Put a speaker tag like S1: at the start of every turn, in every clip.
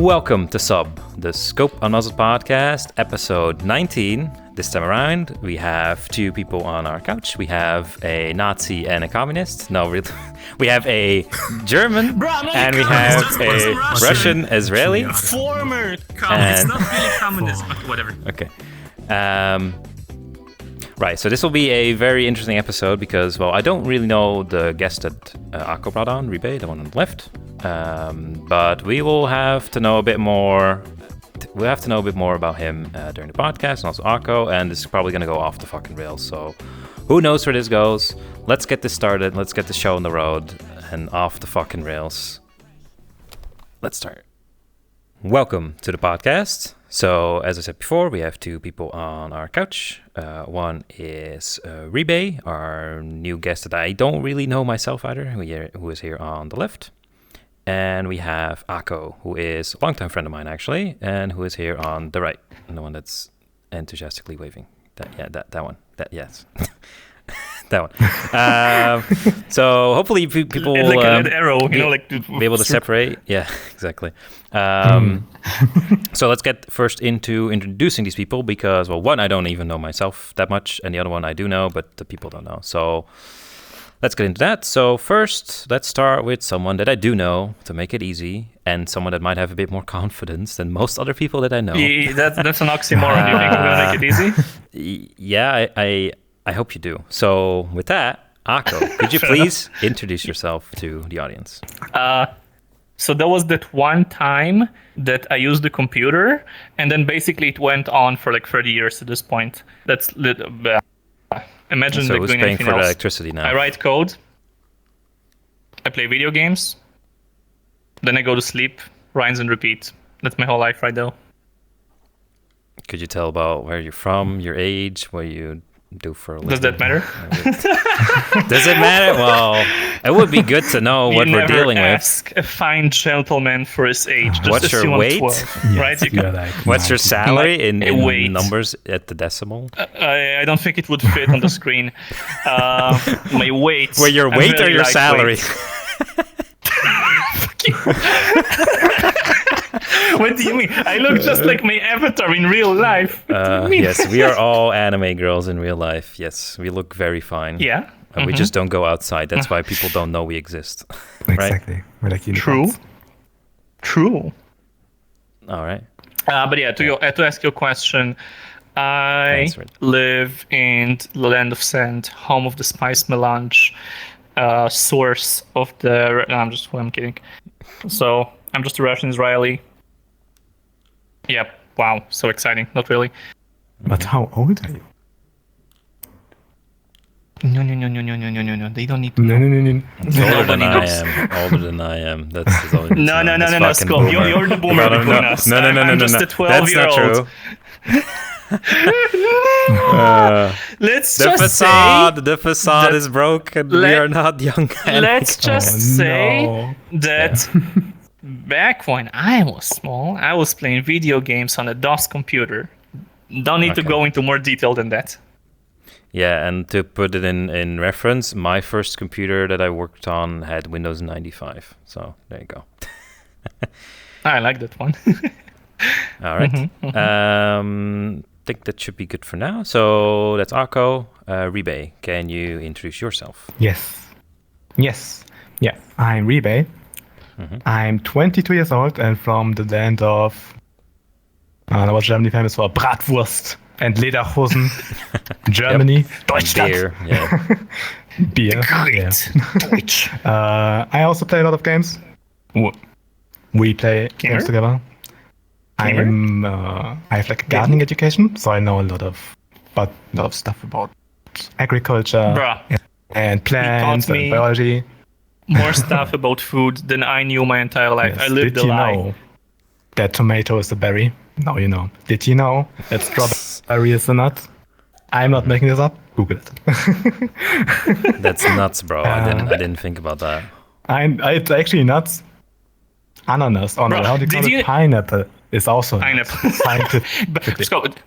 S1: Welcome to SUP, the Scope Unmuzzled podcast, episode 19. This time around, we have two people on our couch. We have a Nazi and a communist. No, we have a German and we have a Russian Israeli.
S2: Former communist, not really communist, but whatever.
S1: Okay. Right, so this will be a very interesting episode because, well, I don't really know the guest that Aqo brought on, Riibe, the one on the left. But we will have to know a bit more. We'll have to know a bit more about him during the podcast, and also Aqo, and this is probably going to go off the fucking rails. So who knows where this goes? Let's get this started. Let's get the show on the road and off the fucking rails. Let's start. Welcome to the podcast. So, as I said before, we have two people on our couch. One is Riibe, our new guest that I don't really know myself either, who is here on the left. And we have Aqo, who is a longtime friend of mine, actually, and who is here on the right, and the one that's enthusiastically waving. That one. Yes. That one. So hopefully people will
S2: like an arrow,
S1: be able to separate. Yeah, exactly. So let's get first into introducing these people because, well, one, I don't even know myself that much, and the other one I do know, but the people don't know. So let's get into that. So first, let's start with someone that I do know to make it easy, and someone that might have a bit more confidence than most other people that I know.
S2: Yeah, that's an oxymoron. You think we're going to make it easy?
S1: Yeah, I hope you do. So with that, Aqo, could you please introduce yourself to the audience?
S2: So there was that one time that I used the computer, and then basically it went on for like 30 years at this point. That's imagine
S1: so
S2: like
S1: who's
S2: doing
S1: paying
S2: anything
S1: for
S2: else.
S1: the electricity now?
S2: I write code. I play video games. Then I go to sleep, rinse and repeat. That's my whole life right now.
S1: Could you tell about where you're from, your age, what you do for a living?
S2: Does that matter?
S1: Does it matter? Well, it would be good to know what we're dealing with.
S2: Ask a fine gentleman for his age. Just
S1: What's your
S2: assume
S1: weight?
S2: 12,
S3: Yes,
S2: right?
S1: What's your salary in
S2: weight.
S1: numbers at the decimal?
S2: I don't think it would fit on the screen. My weight.
S1: Well, your weight or your salary?
S2: Fuck you. What do you mean? I look just like my avatar in real life. What do you mean?
S1: Yes, we are all anime girls in real life. Yes, we look very fine.
S2: Yeah.
S1: And we just don't go outside. That's why people don't know we exist.
S3: Exactly. We're like unicorns.
S2: True.
S1: All right.
S2: But yeah, to ask your question, I live in the land of sand, home of the spice melange, source of the... No, I'm kidding. So I'm just a Russian Israeli. Yeah, wow, so exciting. Not really.
S3: But how old are you?
S2: No. They don't need to know.
S3: No.
S1: Older than I am. That's all.
S2: No. Scott, you're the boomer between us.
S1: No.
S2: I'm just a 12-year-old.
S1: That's not true. The facade is broken. We are not young.
S2: Let's just say that back when I was small, I was playing video games on a DOS computer. Don't need to go into more detail than that.
S1: Yeah, and to put it in reference, my first computer that I worked on had Windows 95. So there you go.
S2: I like that one.
S1: All right. Think that should be good for now. So that's Aqo. Riibe, can you introduce yourself?
S3: Yes. Yeah, I'm Riibe. I'm 22 years old and from the land of... what's Germany famous for? Bratwurst and Lederhosen. Germany. Deutschland.
S1: Beer. Yeah.
S3: Beer.
S2: Great. Deutsch.
S3: I also play a lot of games. We play games together. I have like a gardening education, so I know a lot of stuff about agriculture and plants and biology.
S2: More stuff about food than I knew my entire life.
S3: Yes.
S2: I lived
S3: Did
S2: a
S3: you
S2: lie.
S3: know that tomato is a berry? Now you know. Did you know that strawberry is a nut? I'm not making this up. Google it.
S1: That's nuts, bro. I didn't think about that.
S3: It's actually nuts. Ananas. Oh no, how do you call it? Pineapple is also
S2: pineapple.
S3: Scientific.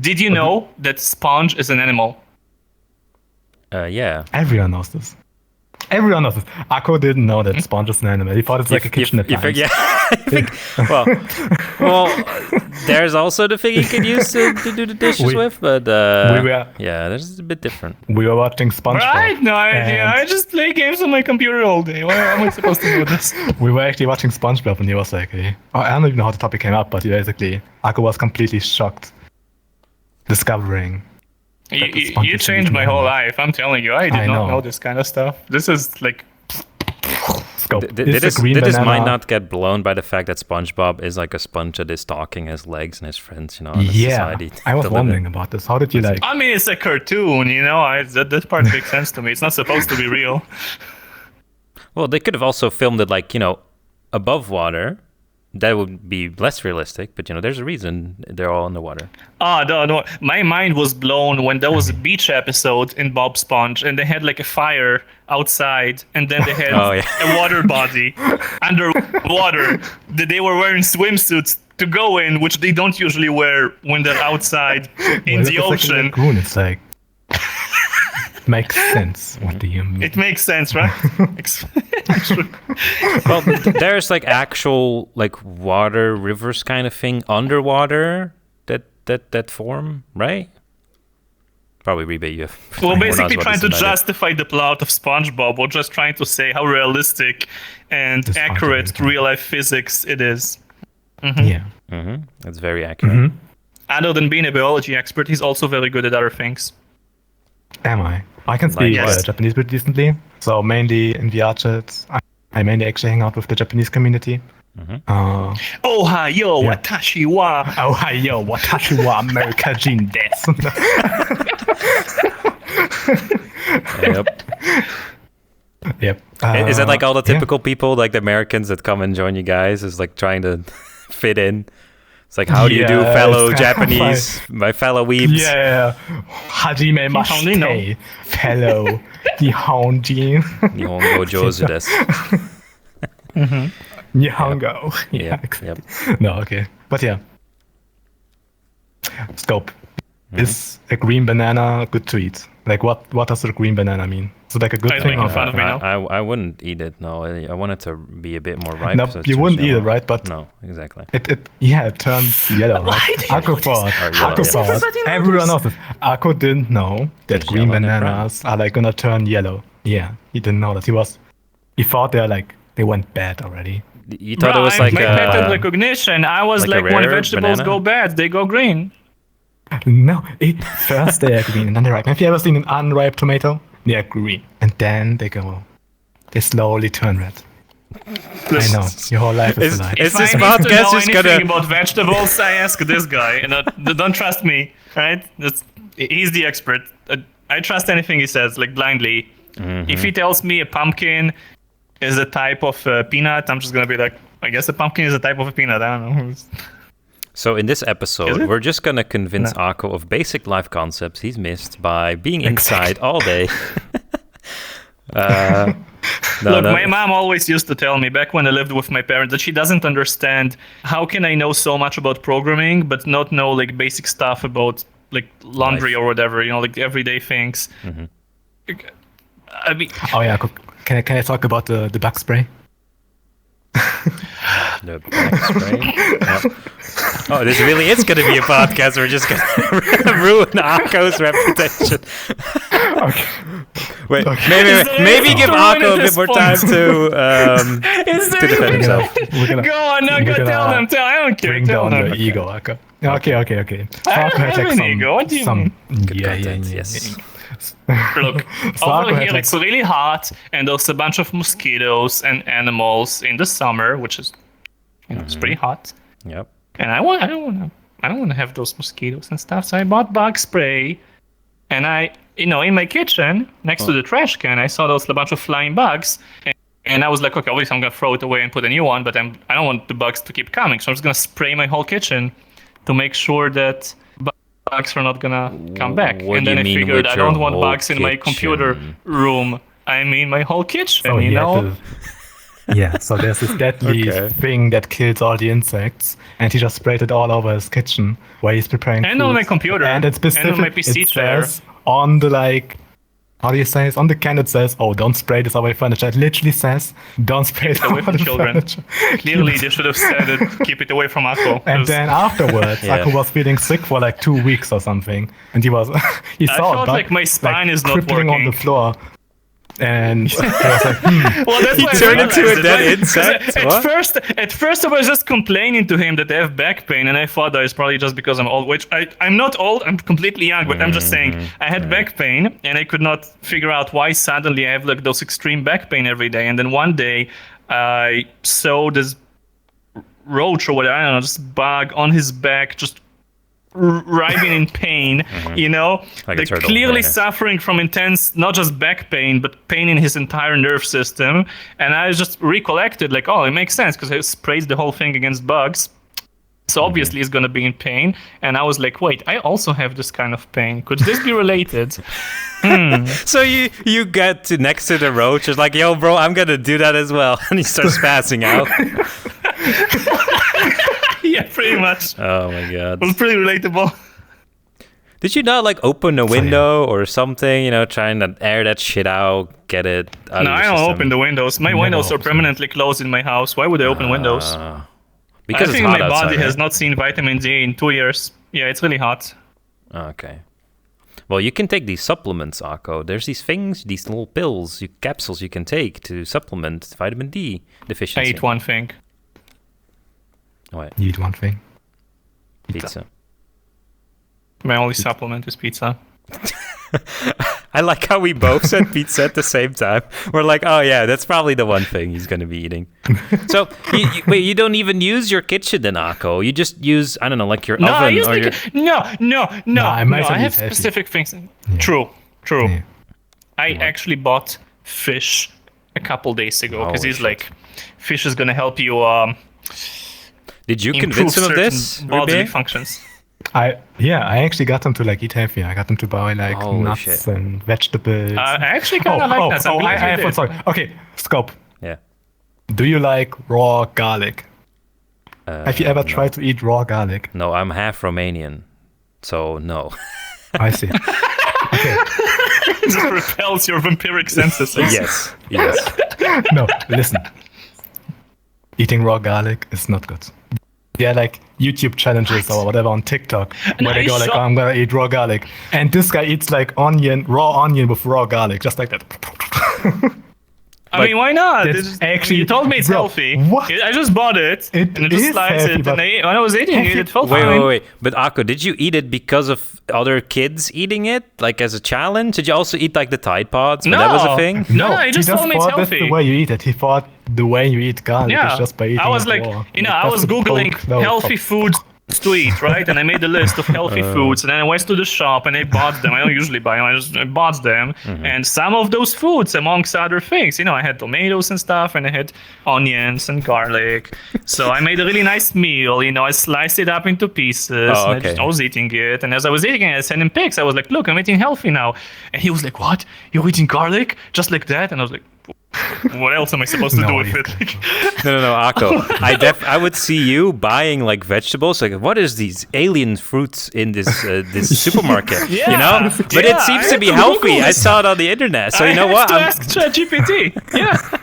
S2: Did you know that sponge is an animal?
S1: Yeah.
S3: Everyone knows this. Aqo didn't know that sponge is an animal. He thought it's like a kitchen appliance.
S1: Yeah. I think. Well, there's also the thing you can use to do the dishes with, but this is a bit different.
S3: We were watching SpongeBob.
S2: Right? No idea. I just play games on my computer all day. Why am I supposed to do this?
S3: We were actually watching SpongeBob, and he was like, I don't even know how the topic came up, but basically, Aqo was completely shocked, discovering.
S2: You changed my whole life. I'm telling you, I did not know this kind of stuff. This is like.
S1: This might not get blown by the fact that SpongeBob is like a sponge that is talking his legs and his friends, society.
S3: I was wondering about this. How did you like?
S2: I mean, it's a cartoon, that part makes sense to me. It's not supposed to be real.
S1: Well, they could have also filmed it like, above water. That would be less realistic, but there's a reason they're all in the water.
S2: No. My mind was blown when there was a beach episode in Bob Sponge, and they had like a fire outside, and then they had a water body underwater that they were wearing swimsuits to go in, which they don't usually wear when they're outside in the ocean.
S3: Like a lagoon, it's like makes sense. What do you mean?
S2: It makes sense, right?
S1: Well, there's like actual like water rivers kind of thing underwater that form, right? Probably Riibe, you have.
S2: Well, basically trying to justify the plot of SpongeBob, or just trying to say how realistic and accurate real life physics it is.
S3: Mm-hmm. Yeah,
S1: it's very accurate.
S2: Other than being a biology expert, he's also very good at other things.
S3: Am I? I can speak Japanese pretty decently. So mainly in VRChat, I mainly actually hang out with the Japanese community.
S2: Ohayo, watashi wa.
S3: Ohayo, watashi wa America Jin desu. Yep.
S1: Is that like all the typical people, like the Americans that come and join you guys, is like trying to fit in? It's like, how do you do, fellow Japanese, my fellow weebs?
S3: Yeah. Hajime mashite, fellow Nihonjin.
S1: Nihongo jozu desu.
S3: Nihongo.
S1: Yep.
S3: No, okay. But yeah. Scope. Is a green banana good to eat? Like, what does a green banana mean? Is it like a good thing?
S1: I wouldn't eat it. No, I want it to be a bit more ripe.
S3: No, you wouldn't eat it, right? But
S1: no, exactly.
S3: It turns yellow, right? Aqo thought. Everyone knows it. Aqo didn't know that green bananas are like gonna turn yellow. Yeah, he didn't know that. He thought they went bad already.
S1: You thought it was like
S2: pattern recognition. I was like when vegetables go bad, they go green.
S3: No, first they are green and then they're ripe. Have you ever seen an unripe tomato? They are green and then they slowly turn red. I know, your whole life is a lie.
S2: If I need to know anything about vegetables, I ask this guy. Don't trust me, right? He's the expert. I trust anything he says, like blindly. If he tells me a pumpkin is a type of peanut, I'm just gonna be like, I guess a pumpkin is a type of a peanut. I don't know.
S1: So in this episode, we're just going to convince Aqo of basic life concepts he's missed by being inside all day.
S2: My mom always used to tell me back when I lived with my parents that she doesn't understand how can I know so much about programming but not know like basic stuff about like laundry or whatever, like everyday things. I mean,
S3: can I talk about the bug spray?
S1: The bug spray? Oh, this really is going to be a podcast. We're just going to ruin Aqo's reputation. Wait, maybe give Aqo a bit more time to defend himself.
S2: Go on, no, go tell them. I don't care.
S3: Bring down your ego, Aqo. Okay.
S2: I don't have an ego. What do you mean?
S1: Yes.
S2: Look, over here it's really hot, and there's a bunch of mosquitoes and animals in the summer, which is, it's pretty hot.
S1: Yep.
S2: And I don't want to have those mosquitoes and stuff. So I bought bug spray, and in my kitchen next to the trash can, I saw a bunch of flying bugs, and I was like, okay, obviously I'm gonna throw it away and put a new one, but I don't want the bugs to keep coming, so I'm just gonna spray my whole kitchen to make sure that bugs are not gonna come back. And then I figured I don't want bugs in my computer room. I mean my whole kitchen,
S3: Yeah, so there's this deadly thing that kills all the insects, and he just sprayed it all over his kitchen where he's preparing
S2: and
S3: food.
S2: On my computer,
S3: and it's specific.
S2: And on my PC
S3: it says on the how do you say it? On the can it says, "Oh, don't spray this away furniture." It literally says, "Don't spray it
S2: away from children." Clearly, they should have said it. Keep it away from Aqo.
S3: And then afterwards, Aqo was feeling sick for like 2 weeks or something, and he saw
S2: I
S3: a
S2: felt
S3: bug,
S2: like my spine is not
S3: crippling
S2: working
S3: on the floor. And he was like,
S2: Well, that's
S1: He
S2: why I
S1: turned into a
S2: realized it,
S1: dead
S2: right?
S1: insect?
S2: At first, I was just complaining to him that I have back pain, and I thought that it's probably just because I'm old. Which I'm not old. I'm completely young, but I'm just saying I had back pain, and I could not figure out why suddenly I have like those extreme back pain every day. And then one day, I saw this roach or whatever, I don't know, just bug on his back, just writhing in pain, you know,
S1: Like a turtle,
S2: clearly
S1: yeah.
S2: suffering from intense, not just back pain, but pain in his entire nerve system. And I just recollected, like, oh, it makes sense because I sprayed the whole thing against bugs. So obviously he's going to be in pain. And I was like, wait, I also have this kind of pain. Could this be related?
S1: So you get to next to the roach, it's like, yo, bro, I'm gonna do that as well, and he starts passing out.
S2: Yeah, pretty much.
S1: Oh my god.
S2: It was pretty relatable.
S1: Did you not like open a window or something? You know, trying to air that shit out, get it out
S2: No,
S1: of
S2: I
S1: your
S2: don't
S1: system?
S2: open the windows. My
S3: Never
S2: windows are
S3: open.
S2: permanently closed in my house. Why would I open windows?
S1: Because
S2: I
S1: it's
S2: think
S1: hot
S2: my
S1: outside,
S2: body has
S1: right?
S2: not seen vitamin D in 2 years. Yeah, it's really hot.
S1: Okay. Well, you can take these supplements, Aqo. There's these things, these little pills, capsules you can take to supplement vitamin D
S2: I
S1: deficiency.
S2: eat one thing.
S1: What?
S3: you eat one thing.
S1: Pizza.
S2: My only supplement is pizza.
S1: I like how we both said pizza at the same time. We're like, oh yeah, that's probably the one thing he's going to be eating. So, wait, you don't even use your kitchen then, Aqo? You just use, I don't know, like your
S2: No, I
S1: oven
S2: use
S1: or your...
S2: No,
S3: I might
S2: I
S3: have
S2: have
S3: eat healthy.
S2: specific things.
S3: Yeah.
S2: True.
S3: Yeah.
S2: I actually bought fish a couple days ago because
S1: Holy
S2: he's
S1: shit.
S2: like, fish is gonna help you
S1: Did you
S2: improve
S1: convince him of
S2: certain
S1: this,
S2: bodily
S1: Riibe?
S2: functions.
S3: I actually got them to like eat healthy. I got them to buy like
S1: Holy
S3: nuts
S1: shit.
S3: and vegetables.
S2: I actually kind of like that. So I'm glad
S3: I
S2: you
S3: have one.
S2: did.
S3: Sorry. Okay, Scope.
S1: Yeah.
S3: Do you like raw garlic? Have you ever tried to eat raw garlic?
S1: No, I'm half Romanian, so no.
S3: I see. Okay.
S2: It just repels your vampiric senses.
S1: Yes.
S3: No, listen. Eating raw garlic is not good. Yeah, like YouTube challenges or whatever on TikTok where they go like, oh, I'm gonna eat raw garlic. And this guy eats like raw onion with raw garlic, just like that.
S2: I mean, why not?
S3: That's
S2: It's just-
S3: actually-
S2: you told me it's
S3: bro,
S2: healthy.
S3: what?
S2: I just bought it,
S3: It
S2: and I just
S3: is
S2: sliced
S3: healthy,
S2: it,
S3: but-
S2: and when I was eating it, it felt fine.
S1: Wait. But Aqo, did you eat it because of other kids eating it, like as a challenge? Did you also eat like the Tide Pods? When that was a thing?
S2: No, he just told me it's
S3: thought that's
S2: healthy.
S3: the way you eat it. He thought the way you eat garlic
S2: Yeah,
S3: is just by eating
S2: I was
S3: it
S2: like,
S3: raw.
S2: you know,
S3: Like,
S2: I
S3: that's
S2: was
S3: the
S2: googling
S3: poke- no,
S2: healthy foods to eat, right? And I made a list of healthy foods, and then I went to the shop and I bought them. I don't usually buy them, I bought them. And some of those foods, amongst other things, you know, I had tomatoes and stuff, and I had onions and garlic. So I made a really nice meal, you know, I sliced it up into pieces,
S1: Oh,
S2: and
S1: okay.
S2: I was eating it. And as I was eating it, I sent him pics. I was like, look, I'm eating healthy now. And he was like, what? You're eating garlic? Just like that? And I was like, what else am I supposed to
S3: No,
S2: do with
S3: he's
S2: it?
S1: No, Aqo. I would see you buying like vegetables. Like, what is these alien fruits in this this supermarket?
S2: Yeah,
S1: you know, but it
S2: yeah,
S1: seems
S2: I
S1: to
S2: had
S1: be
S2: to
S1: healthy.
S2: Google
S1: I
S2: this.
S1: saw it on the internet. So you know
S2: I
S1: what?
S2: have to ask ChatGPT. Yeah.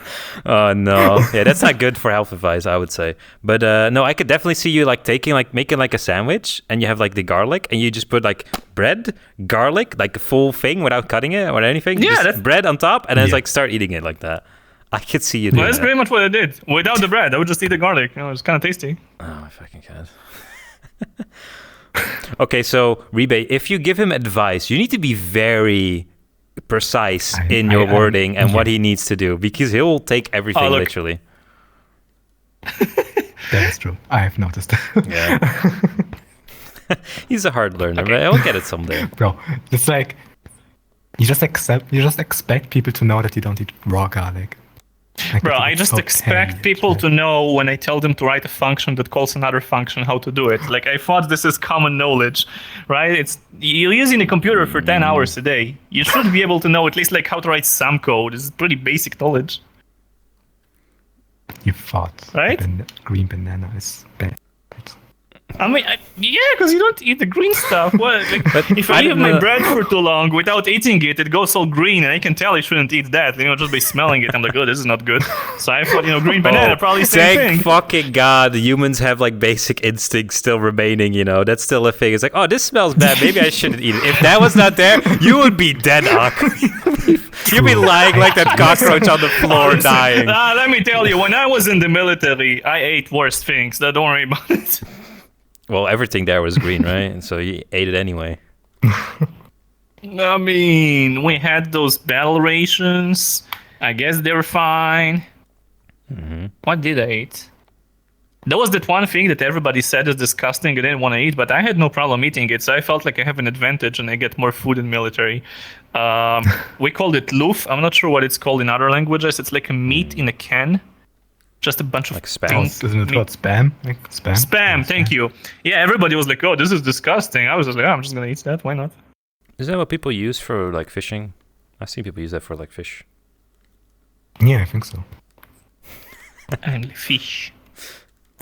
S1: Oh no, yeah, that's not good for health advice, I would say. But no, I could definitely see you like making like a sandwich, and you have like the garlic, and you just put like bread, garlic, like a full thing without cutting it or anything.
S2: Yeah,
S1: just
S2: that's-
S1: bread on top, and then it's
S3: Yeah.
S1: like start eating it like that. I could see you doing
S2: Well, that's
S1: that.
S2: pretty much what I did. Without the bread, I would just eat the garlic. You know, it's kind of tasty.
S1: Oh my fucking god. Okay, so Riibe, if you give him advice, you need to be very precise in your wording and what he needs to do, because he'll take everything
S2: look.
S1: literally.
S3: That is true. I have noticed.
S1: Yeah. He's a hard learner, but he'll get it someday.
S3: Bro, it's like you just expect people to know that you don't eat raw garlic. Like,
S2: Bro,
S3: it's
S2: I just
S3: so
S2: expect
S3: tame,
S2: people
S3: like-
S2: to know when I tell them to write a function that calls another function how to do it. Like, I thought this is common knowledge, right? You're using a computer for 10 hours a day. You should be able to know at least like how to write some code. This is pretty basic knowledge.
S3: You thought
S2: Right?
S3: Green banana is bad.
S2: I mean, yeah, because you don't eat the green stuff. What? Like, if I leave my bread for too long without eating it, it goes all green, and I can tell I shouldn't eat that. Just by smelling it, I'm like, oh, this is not good. So I thought, green banana, probably same thing.
S1: Thank fucking God, humans have like basic instincts still remaining. That's still a thing. It's like, oh, this smells bad. Maybe I shouldn't eat it. If that was not there, you would be dead, Aqo. You'd be lying like that cockroach on the floor, dying.
S2: Let me tell you, when I was in the military, I ate worse things. Don't worry about it.
S1: Well, everything there was green, right? And so you ate it anyway.
S2: I mean, we had those battle rations. I guess they were fine.
S1: Mm-hmm.
S2: What did I eat? That was that one thing that everybody said is disgusting. I didn't want to eat, but I had no problem eating it. So I felt like I have an advantage and I get more food in military. We called it loof. I'm not sure what it's called in other languages. It's like a meat in a can. Just a bunch of
S1: spam.
S3: Isn't it called spam? Like spam?
S2: Spam, thank you. Yeah, everybody was like, oh, this is disgusting. I was just like, oh, I'm just going to eat that. Why not?
S1: Is that what people use for like fishing? I've seen people use that for like fish.
S3: Yeah, I think so.
S2: And fish.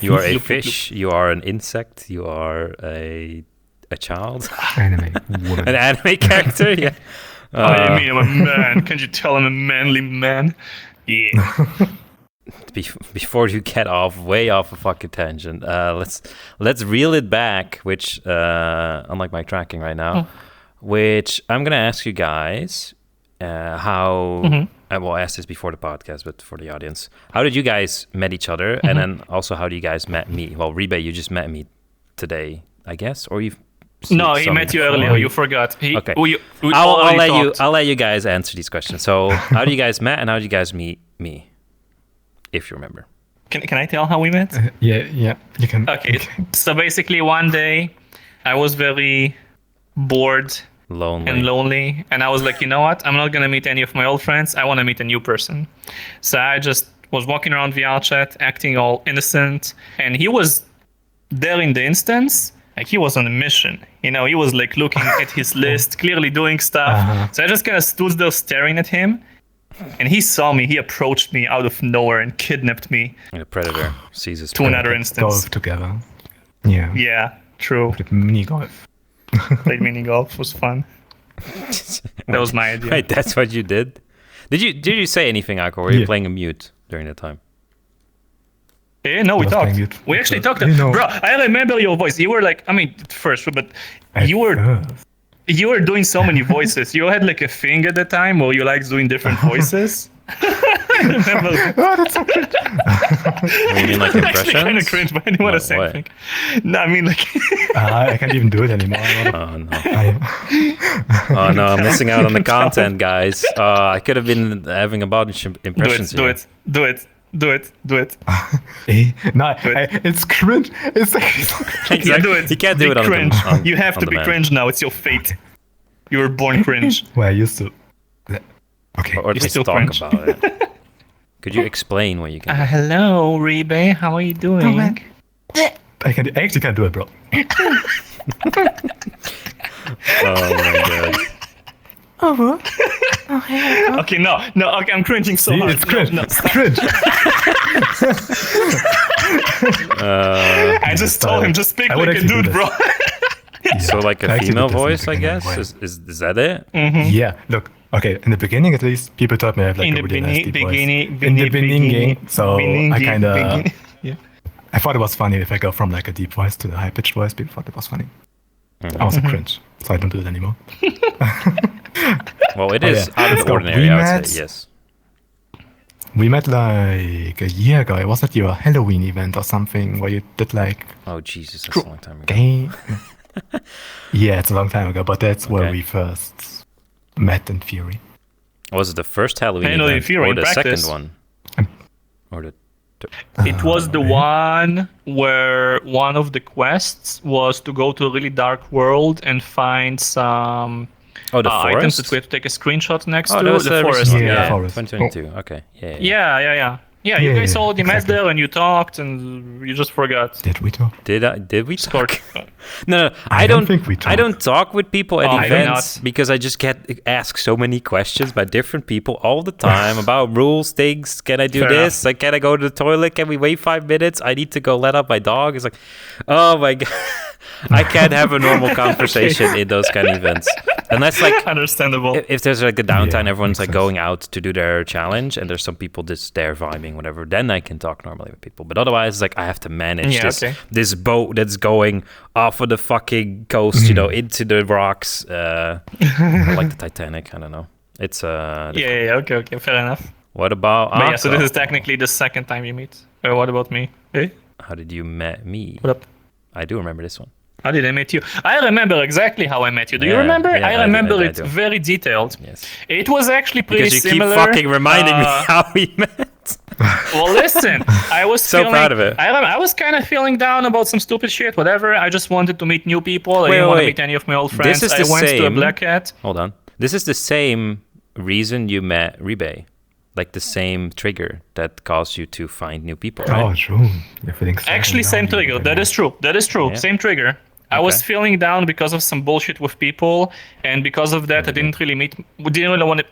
S1: You are a fish. You are an insect. You are a child.
S3: Anime.
S1: An anime character, yeah.
S2: I mean, I'm a man. Can't you tell I'm a manly man? Yeah.
S1: Before you get way off a fucking tangent, let's reel it back. Which, unlike my tracking right now, which I'm gonna ask you guys how. Well, I asked this before the podcast, but for the audience, how did you guys met each other, and then also how do you guys met me? Well, Riibe, you just met me today, I guess, or you've.
S2: No, he met you earlier. You forgot.
S1: Okay. I'll let you guys answer these questions. So, how do you guys met, and how did you guys meet me? If you remember.
S2: Can I tell how we met?
S3: Yeah, you can.
S2: Okay, so basically one day I was very bored and lonely, and I was like, you know what? I'm not going to meet any of my old friends. I want to meet a new person. So I just was walking around VRChat, acting all innocent, and he was there in the instance. Like he was on a mission. He was like looking at his list, clearly doing stuff. So I just kind of stood there staring at him. And he saw me, he approached me out of nowhere and kidnapped me.
S1: And a predator sees his
S2: to another instance.
S3: Golf together. Yeah.
S2: Yeah, true.
S3: Played mini golf.
S2: Played mini golf, was fun. That was my idea.
S1: Wait, that's what you did? Did you say anything, Aqo? Or were you playing a mute during that time?
S2: Yeah, no, we talked. We actually talked. Bro, I remember your voice. You were like, I mean, first, but you were doing so many voices. You had like a thing at the time where you liked doing different voices. I remember.
S3: Oh, that's so cringe.
S1: You mean like impressions?
S2: Actually kind of cringe, but I didn't want to say anything. No, I mean like...
S3: I can't even do it anymore.
S1: Oh, no. Oh, no, I'm missing out on the content, guys. I could have been having a bunch of impressions
S2: Do it.
S3: No, it's cringe. It's like...
S1: Exactly.
S2: Yeah, do it.
S1: You can't do it on
S2: cringe.
S1: the
S2: You have to be cringe now. It's your fate. You were born cringe.
S3: Well, I used to... Okay.
S1: Or at least talk cringe. About it. Could you explain what you can do?
S2: Hello, Riibe. How are you doing?
S3: I actually can't do it, bro.
S1: Oh my god.
S2: Okay, no, okay, I'm cringing so hard.
S3: It's cringe.
S2: No.
S3: It's cringe.
S2: I just told him, just speak like a dude, bro.
S1: So like a female voice, I guess? Is that it?
S2: Mm-hmm.
S3: Yeah, look. Okay, in the beginning at least, people thought me I have like a really nice deep voice. In the beginning, so I kind of...
S2: Yeah.
S3: I thought it was funny if I go from like a deep voice to a high-pitched voice. People thought it was funny. I was a cringe, so I don't do it anymore.
S1: Well, it is out of the ordinary, I would say, yes.
S3: We met like a year ago. It was at your Halloween event or something where you did like...
S1: Oh, Jesus, that's a long time ago.
S3: Game. Yeah, it's a long time ago, but that's where we first met in Fury.
S1: Was it the first Halloween event
S2: Fury,
S1: or the
S2: practice.
S1: second one? Or the...
S2: It was the one where one of the quests was to go to a really dark world and find some items that we have to take a screenshot next to.
S1: That was
S2: the forest.
S3: Yeah, the forest.
S1: 2022. Okay. Yeah.
S2: Yeah. Yeah, you guys already met
S3: exactly.
S2: there and you talked and you just forgot.
S3: Did we talk?
S1: Did we talk?
S2: Scored.
S1: No,
S3: I don't think we
S1: I don't talk with people at
S2: Oh, I do
S1: events
S2: not.
S1: because I just get asked so many questions by different people all the time about rules, things. Can I do
S2: Fair
S1: this?
S2: enough.
S1: Like, can I go to the toilet? Can we wait 5 minutes? I need to go let out my dog. It's like, oh my god, I can't have a normal conversation in those kind of events unless like.
S2: Understandable.
S1: If there's like a downtime,
S3: Yeah,
S1: everyone's
S3: makes
S1: like
S3: sense.
S1: going out to do their challenge, and there's some people just there vibing, whatever. Then I can talk normally with people. But otherwise, like I have to manage
S2: Yeah,
S1: this
S2: okay.
S1: this boat that's going off of the fucking coast, into the rocks. Like the Titanic. I don't know. It's
S2: Yeah, okay, fair enough.
S1: What about?
S2: But yeah, so this
S1: Aqo?
S2: is technically the second time you meet. What about me? Hey,
S1: How did you met me?
S2: what up?
S1: I do remember this one.
S2: How did I meet you? I remember exactly how I met you. Do you
S1: Yeah,
S2: remember?
S1: yeah,
S2: I remember
S1: I
S2: it
S1: do.
S2: very detailed.
S1: Yes.
S2: It was actually pretty
S1: Because you
S2: similar.
S1: keep fucking reminding me how we met.
S2: Well, listen, I was
S1: So
S2: feeling,
S1: proud of it.
S2: I was kind of feeling down about some stupid shit, whatever. I just wanted to meet new people. I
S1: Wait,
S2: didn't want to
S1: wait.
S2: meet any of my old friends.
S1: This is
S2: I
S1: the
S2: went to a
S1: same-
S2: Black Hat.
S1: Hold on. This is the same reason you met Riibe. Like the same trigger that caused you to find new people, right?
S3: Oh, true. You're feeling sad
S2: Actually,
S3: now,
S2: same
S3: you
S2: trigger.
S3: would
S2: That is true. That is true.
S1: Yeah.
S2: Same trigger. I was
S1: Okay.
S2: feeling down because of some bullshit with people, and because of that, I didn't really want to.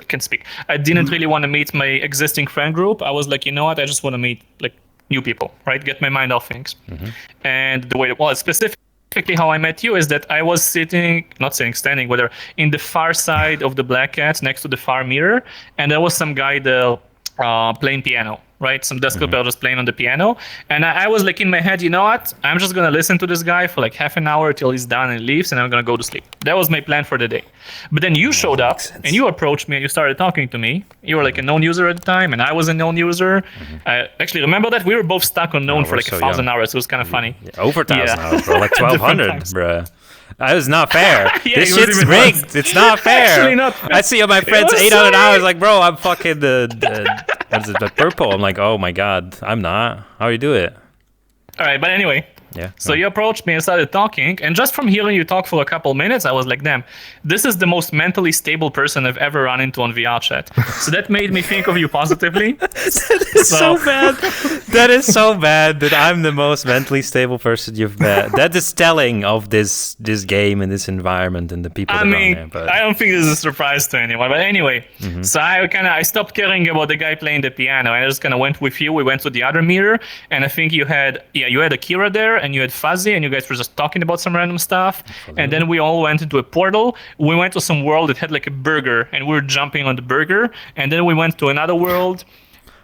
S2: Can't speak. I didn't really want to meet my existing friend group. I was like, you know what? I just want to meet like new people, right? Get my mind off things. And the way, well, specifically how I met you is that I was standing, whether in the far side of the Black Cat next to the far mirror, and there was some guy there playing piano, right? Some desk player just playing on the piano. And I was like in my head, you know what? I'm just going to listen to this guy for like half an hour till he's done and leaves, and I'm going to go to sleep. That was my plan for the day. But then you showed up and you approached me and you started talking to me. You were like a known user at the time, and I was a known user. I actually remember that we were both stuck on known
S1: Oh,
S2: for
S1: we're
S2: like
S1: so
S2: 1,000
S1: young.
S2: hours. It was kind of funny.
S1: Yeah, over 1,000
S2: Yeah.
S1: hours, bro. Like
S2: Different
S1: 1,200,
S2: times.
S1: bruh. That is not fair.
S2: Yeah,
S1: This
S2: it was
S1: shit's
S2: even
S1: rigged.
S2: worse.
S1: It's not fair.
S2: Actually not fair.
S1: I see on my friends
S2: was
S1: 800
S2: so
S1: hours.
S2: rigged.
S1: Like, bro, I'm fucking what is it, the purple. I'm like, oh my god, I'm not. How do you do it?
S2: All right, but anyway.
S1: Yeah.
S2: So you approached me and started talking, and just from hearing you talk for a couple minutes, I was like, damn, this is the most mentally stable person I've ever run into on VRChat. So that made me think of you positively.
S1: That is so bad. That is so bad that I'm the most mentally stable person you've met. That is telling of this game and this environment and the people
S2: I
S1: that
S2: mean,
S1: are on there. But
S2: I don't think this is a surprise to anyone. But anyway, so I stopped caring about the guy playing the piano. I just kind of went with you. We went to the other mirror, and I think you had Akira there, and you had Fuzzy, and you guys were just talking about some random stuff. And then we all went into a portal. We went to some world that had like a burger, and we were jumping on the burger. And then we went to another world.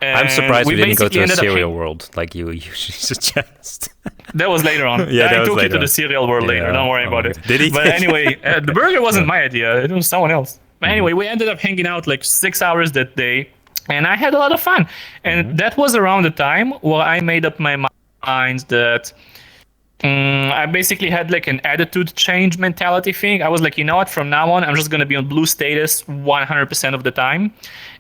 S1: I'm surprised we didn't go to a
S2: ended up
S1: cereal world like you usually suggest.
S2: That was later on.
S1: Yeah, that
S2: I
S1: was
S2: took you
S1: later
S2: to the
S1: on.
S2: cereal world later.
S1: Yeah.
S2: Don't worry
S1: Oh
S2: about
S1: my
S2: it.
S1: God. Did he?
S2: But anyway, the burger wasn't my idea. It was someone else. But anyway, we ended up hanging out like 6 hours that day, and I had a lot of fun. And that was around the time where I made up my mind that I basically had like an attitude change mentality thing. I was like, you know what? From now on, I'm just going to be on blue status 100% of the time.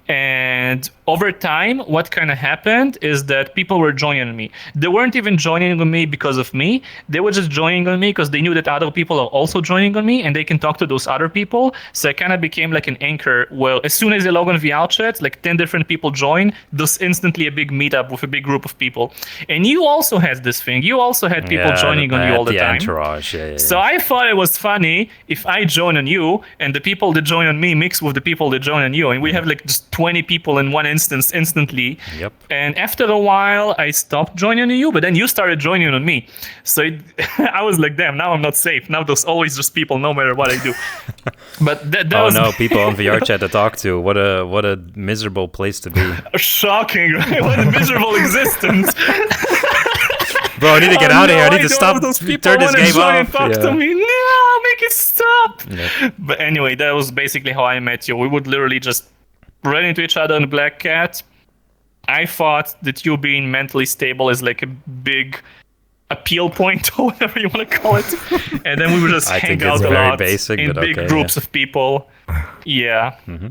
S2: And over time, what kind of happened is that people were joining me. They weren't even joining on me because of me. They were just joining on me because they knew that other people are also joining on me and they can talk to those other people. So I kind of became like an anchor where as soon as they log on VRChat, like 10 different people join, there's instantly a big meetup with a big group of people. And you also had this thing. You also had people joining on you all the time.
S1: Entourage, yeah.
S2: So I thought it was funny if I join on you and the people that join on me mix with the people that join on you, and we have like just 20 people in one instance instantly.
S1: Yep.
S2: And after a while, I stopped joining on you, but then you started joining on me. So I was like, damn, now I'm not safe. Now there's always just people, no matter what I do. But that
S1: Oh
S2: was
S1: no, people on VRChat to talk to. What a miserable place to be.
S2: shocking, right? What a miserable existence.
S1: Bro, I need to get out of here. I need to
S2: Why do
S1: stop.
S2: those people
S1: Turn this
S2: wanna
S1: game
S2: join and
S1: off.
S2: talk
S1: Yeah.
S2: to me? No, make it stop.
S1: Yeah.
S2: But anyway, that was basically how I met you. We would literally just run into each other in the Black Cat. I thought that you being mentally stable is like a big appeal point or whatever you want to call it. And then we would just
S1: I
S2: hang
S1: think
S2: out
S1: it's
S2: a
S1: very
S2: lot
S1: basic,
S2: in
S1: but
S2: big
S1: okay,
S2: groups
S1: yeah.
S2: of people. Yeah.
S1: Mm-hmm.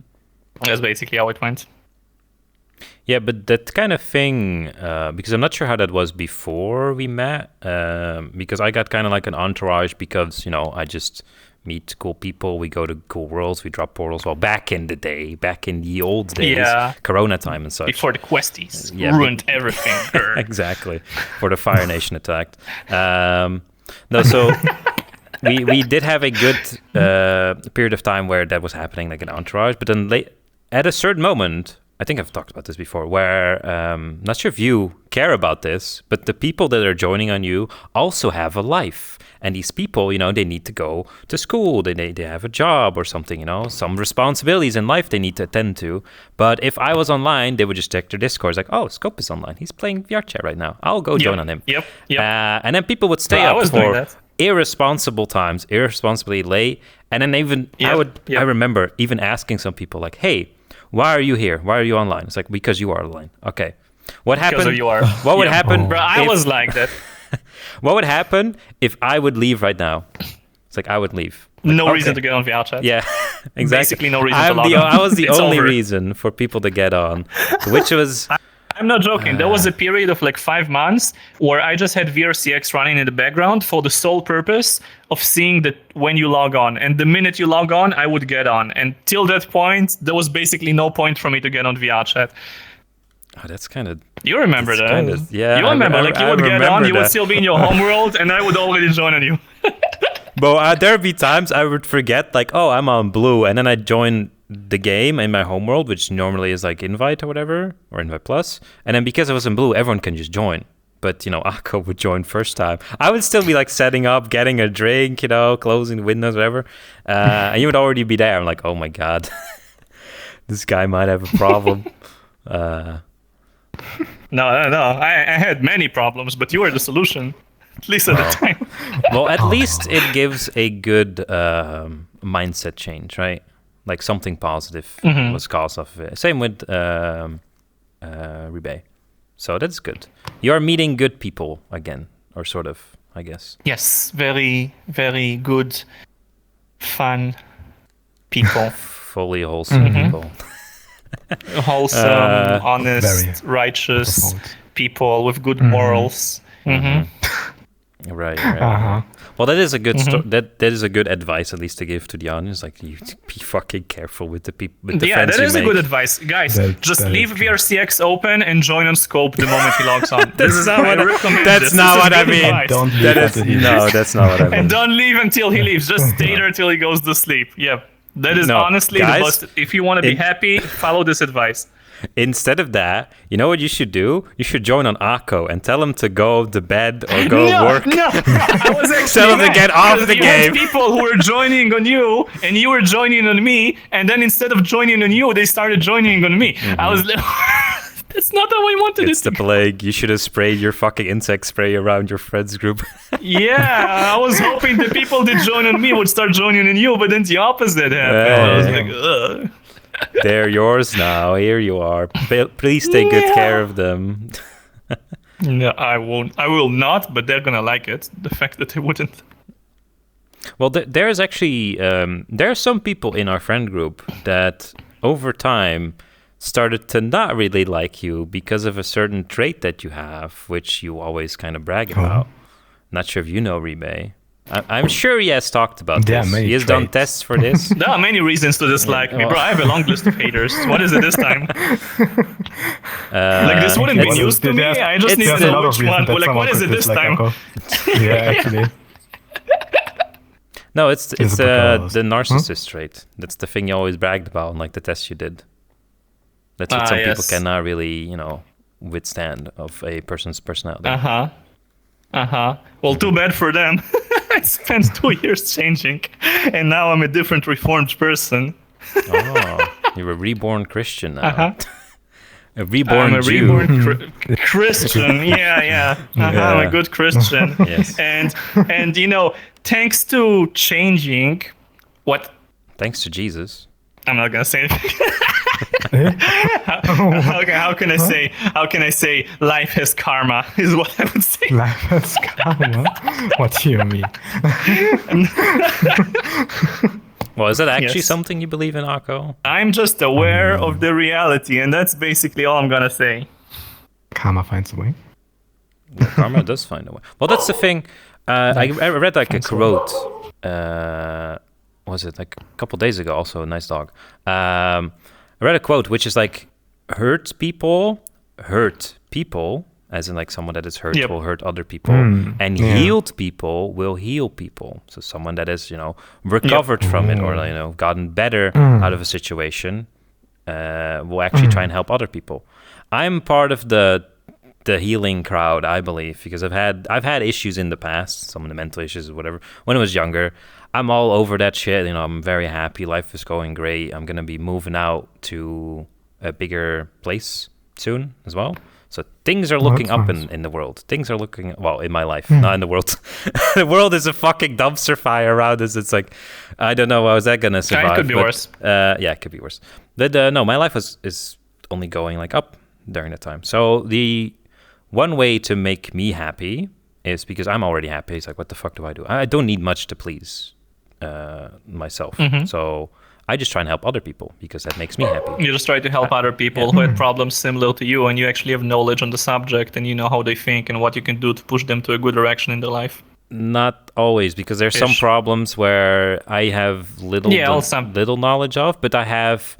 S2: That's basically how it went.
S1: Yeah, but that kind of thing, because I'm not sure how that was before we met, because I got kind of like an entourage because, I just meet cool people. We go to cool worlds. We drop portals. Well, back in the day, back in the old days, Corona time and such.
S2: Before the questies ruined everything.
S1: Exactly. For the Fire Nation attacked. No, so we did have a good period of time where that was happening, like an entourage. But then at a certain moment, I think I've talked about this before, where not sure if you care about this, but the people that are joining on you also have a life. And these people, you know, they need to go to school, they have a job or something, you know, some responsibilities in life they need to attend to. But if I was online, they would just check their Discord. It's like, oh, Scope is online. He's playing VRChat right now. I'll go join on him.
S2: Yep.
S1: And then people would stay up for irresponsible times, irresponsibly late. And then even I remember even asking some people like, hey, why are you here? Why are you online? It's like, because you are online. Okay. What happened?
S2: Because you are.
S1: What would happen?
S2: Bro, I was like that.
S1: What would happen if I would leave right now? It's like I would leave. Like,
S2: no reason to get on VRChat.
S1: Yeah, exactly.
S2: Basically no reason to log on.
S1: I was the only reason for people to get on, which was...
S2: I'm not joking. There was a period of like 5 months where I just had VRCX running in the background for the sole purpose of seeing that when you log on. And the minute you log on, I would get on. And till that point, there was basically no point for me to get on VRChat.
S1: Oh, that's kind of...
S2: You remember that?
S1: Yeah.
S2: You remember, you would get on, you would still be in your home world, and I would already join on you.
S1: But there'd be times I would forget, like, oh, I'm on blue, and then I'd join the game in my home world, which normally is like invite or whatever, or invite plus. And then because I was in blue, everyone can just join. But, you know, Aqo would join first time. I would still be like setting up, getting a drink, you know, closing the windows, whatever. And you would already be there. I'm like, oh my God, this guy might have a problem.
S2: No. I had many problems, but you were the solution, at least at the time.
S1: Well, at least it gives a good mindset change, right? Like something positive was caused of it. Same with Riibe. So that's good. You are meeting good people again, or sort of, I guess.
S2: Yes, very, very good, fun people.
S1: Fully wholesome people.
S2: Wholesome, honest, righteous people with good morals.
S1: Right. Well, that is a good that is a good advice, at least, to give to the audience. Like, you be fucking careful with the people.
S2: Yeah, that is a good advice, guys. Just leave VRCX open and join on Scope the moment he logs on.
S1: That's not what I recommend. That's not what I mean.
S3: Don't leave
S1: that's not what I mean.
S2: And don't leave until he leaves. Just stay there till he goes to sleep. Yeah, that is honestly the best. If you want to be happy, follow this advice.
S1: Instead of that, you know what you should do? You should join on Aqo and tell him to go to bed or go work.
S2: No, I was actually
S1: tell him to get off the game.
S2: People who were joining on you, and you were joining on me, and then instead of joining on you, they started joining on me. I was like, that's not how I wanted it.
S1: It's the plague. You should have sprayed your fucking insect spray around your friends group.
S2: Yeah, I was hoping the people that join on me would start joining on you, but then the opposite happened. I was like, ugh.
S1: They're yours now. Here you are. Please take good care of them.
S2: No, I won't. I will not, but they're gonna like it. The fact that they wouldn't.
S1: Well, there's actually there are some people in our friend group that over time started to not really like you because of a certain trait that you have, which you always kind of brag about. Not sure if you know, Riibe. I'm sure he has talked about this. He has done tests for this.
S2: There are many reasons to dislike me, bro. I have a long list of haters. What is it this time? Like, this wouldn't be news to me. I just need to know which one. Like, what is it this time?
S3: Yeah, actually.
S1: No, it's the narcissist trait. That's the thing you always bragged about, like the test you did. That's what some people cannot really, withstand of a person's personality.
S2: Well, too bad for them. I spent 2 years changing, and now I'm a different reformed person.
S1: Oh, you're a reborn Christian now. A reborn
S2: I'm a
S1: Jew.
S2: Reborn Christian. Yeah. I'm a good Christian.
S1: Yes.
S2: And thanks to changing, what?
S1: Thanks to Jesus.
S2: I'm not gonna say anything. How can I say life has karma is what I would say.
S3: Life has karma? What do you mean?
S1: Well, is that actually something you believe in, Aqo?
S2: I'm just aware of the reality, and that's basically all I'm gonna say.
S3: Karma finds a way.
S1: Well, karma does find a way. Well, that's the thing. I read like a quote was it like a couple days ago? Also, a nice dog. I read a quote which is like, hurt people, as in like someone that is hurt will hurt other people, and healed people will heal people. So someone that is, recovered from it, or gotten better out of a situation, will actually try and help other people. I'm part of the healing crowd, I believe, because I've had issues in the past, some of the mental issues or whatever, when I was younger. I'm all over that shit. I'm very happy. Life is going great. I'm gonna be moving out to a bigger place soon as well. So things are looking up in the world. Things are looking, well, in my life, not in the world. The world is a fucking dumpster fire around us. It's like, I don't know, how is that going to survive?
S2: It could be worse.
S1: Yeah, it could be worse. But no, my life is only going like up during that time. So the one way to make me happy is because I'm already happy. It's like, what the fuck do? I don't need much to please myself. So I just try and help other people because that makes me happy.
S2: You just try to help other people who had problems similar to you, and you actually have knowledge on the subject, and you know how they think and what you can do to push them to a good direction in their life.
S1: Not always, because there's some problems where I have little knowledge of, but I have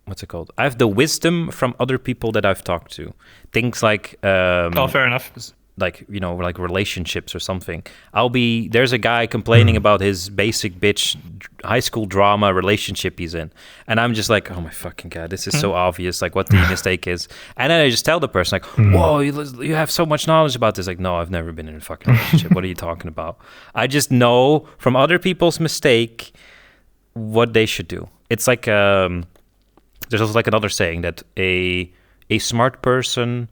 S1: what's it called? I have the wisdom from other people that I've talked to. Things like
S2: fair enough.
S1: Like, like relationships or something. There's a guy complaining about his basic bitch high school drama relationship he's in. And I'm just like, oh my fucking God, this is so obvious, like what the mistake is. And then I just tell the person like, whoa, you have so much knowledge about this. Like, no, I've never been in a fucking relationship. What are you talking about? I just know from other people's mistake what they should do. It's like, there's also like another saying that a smart person,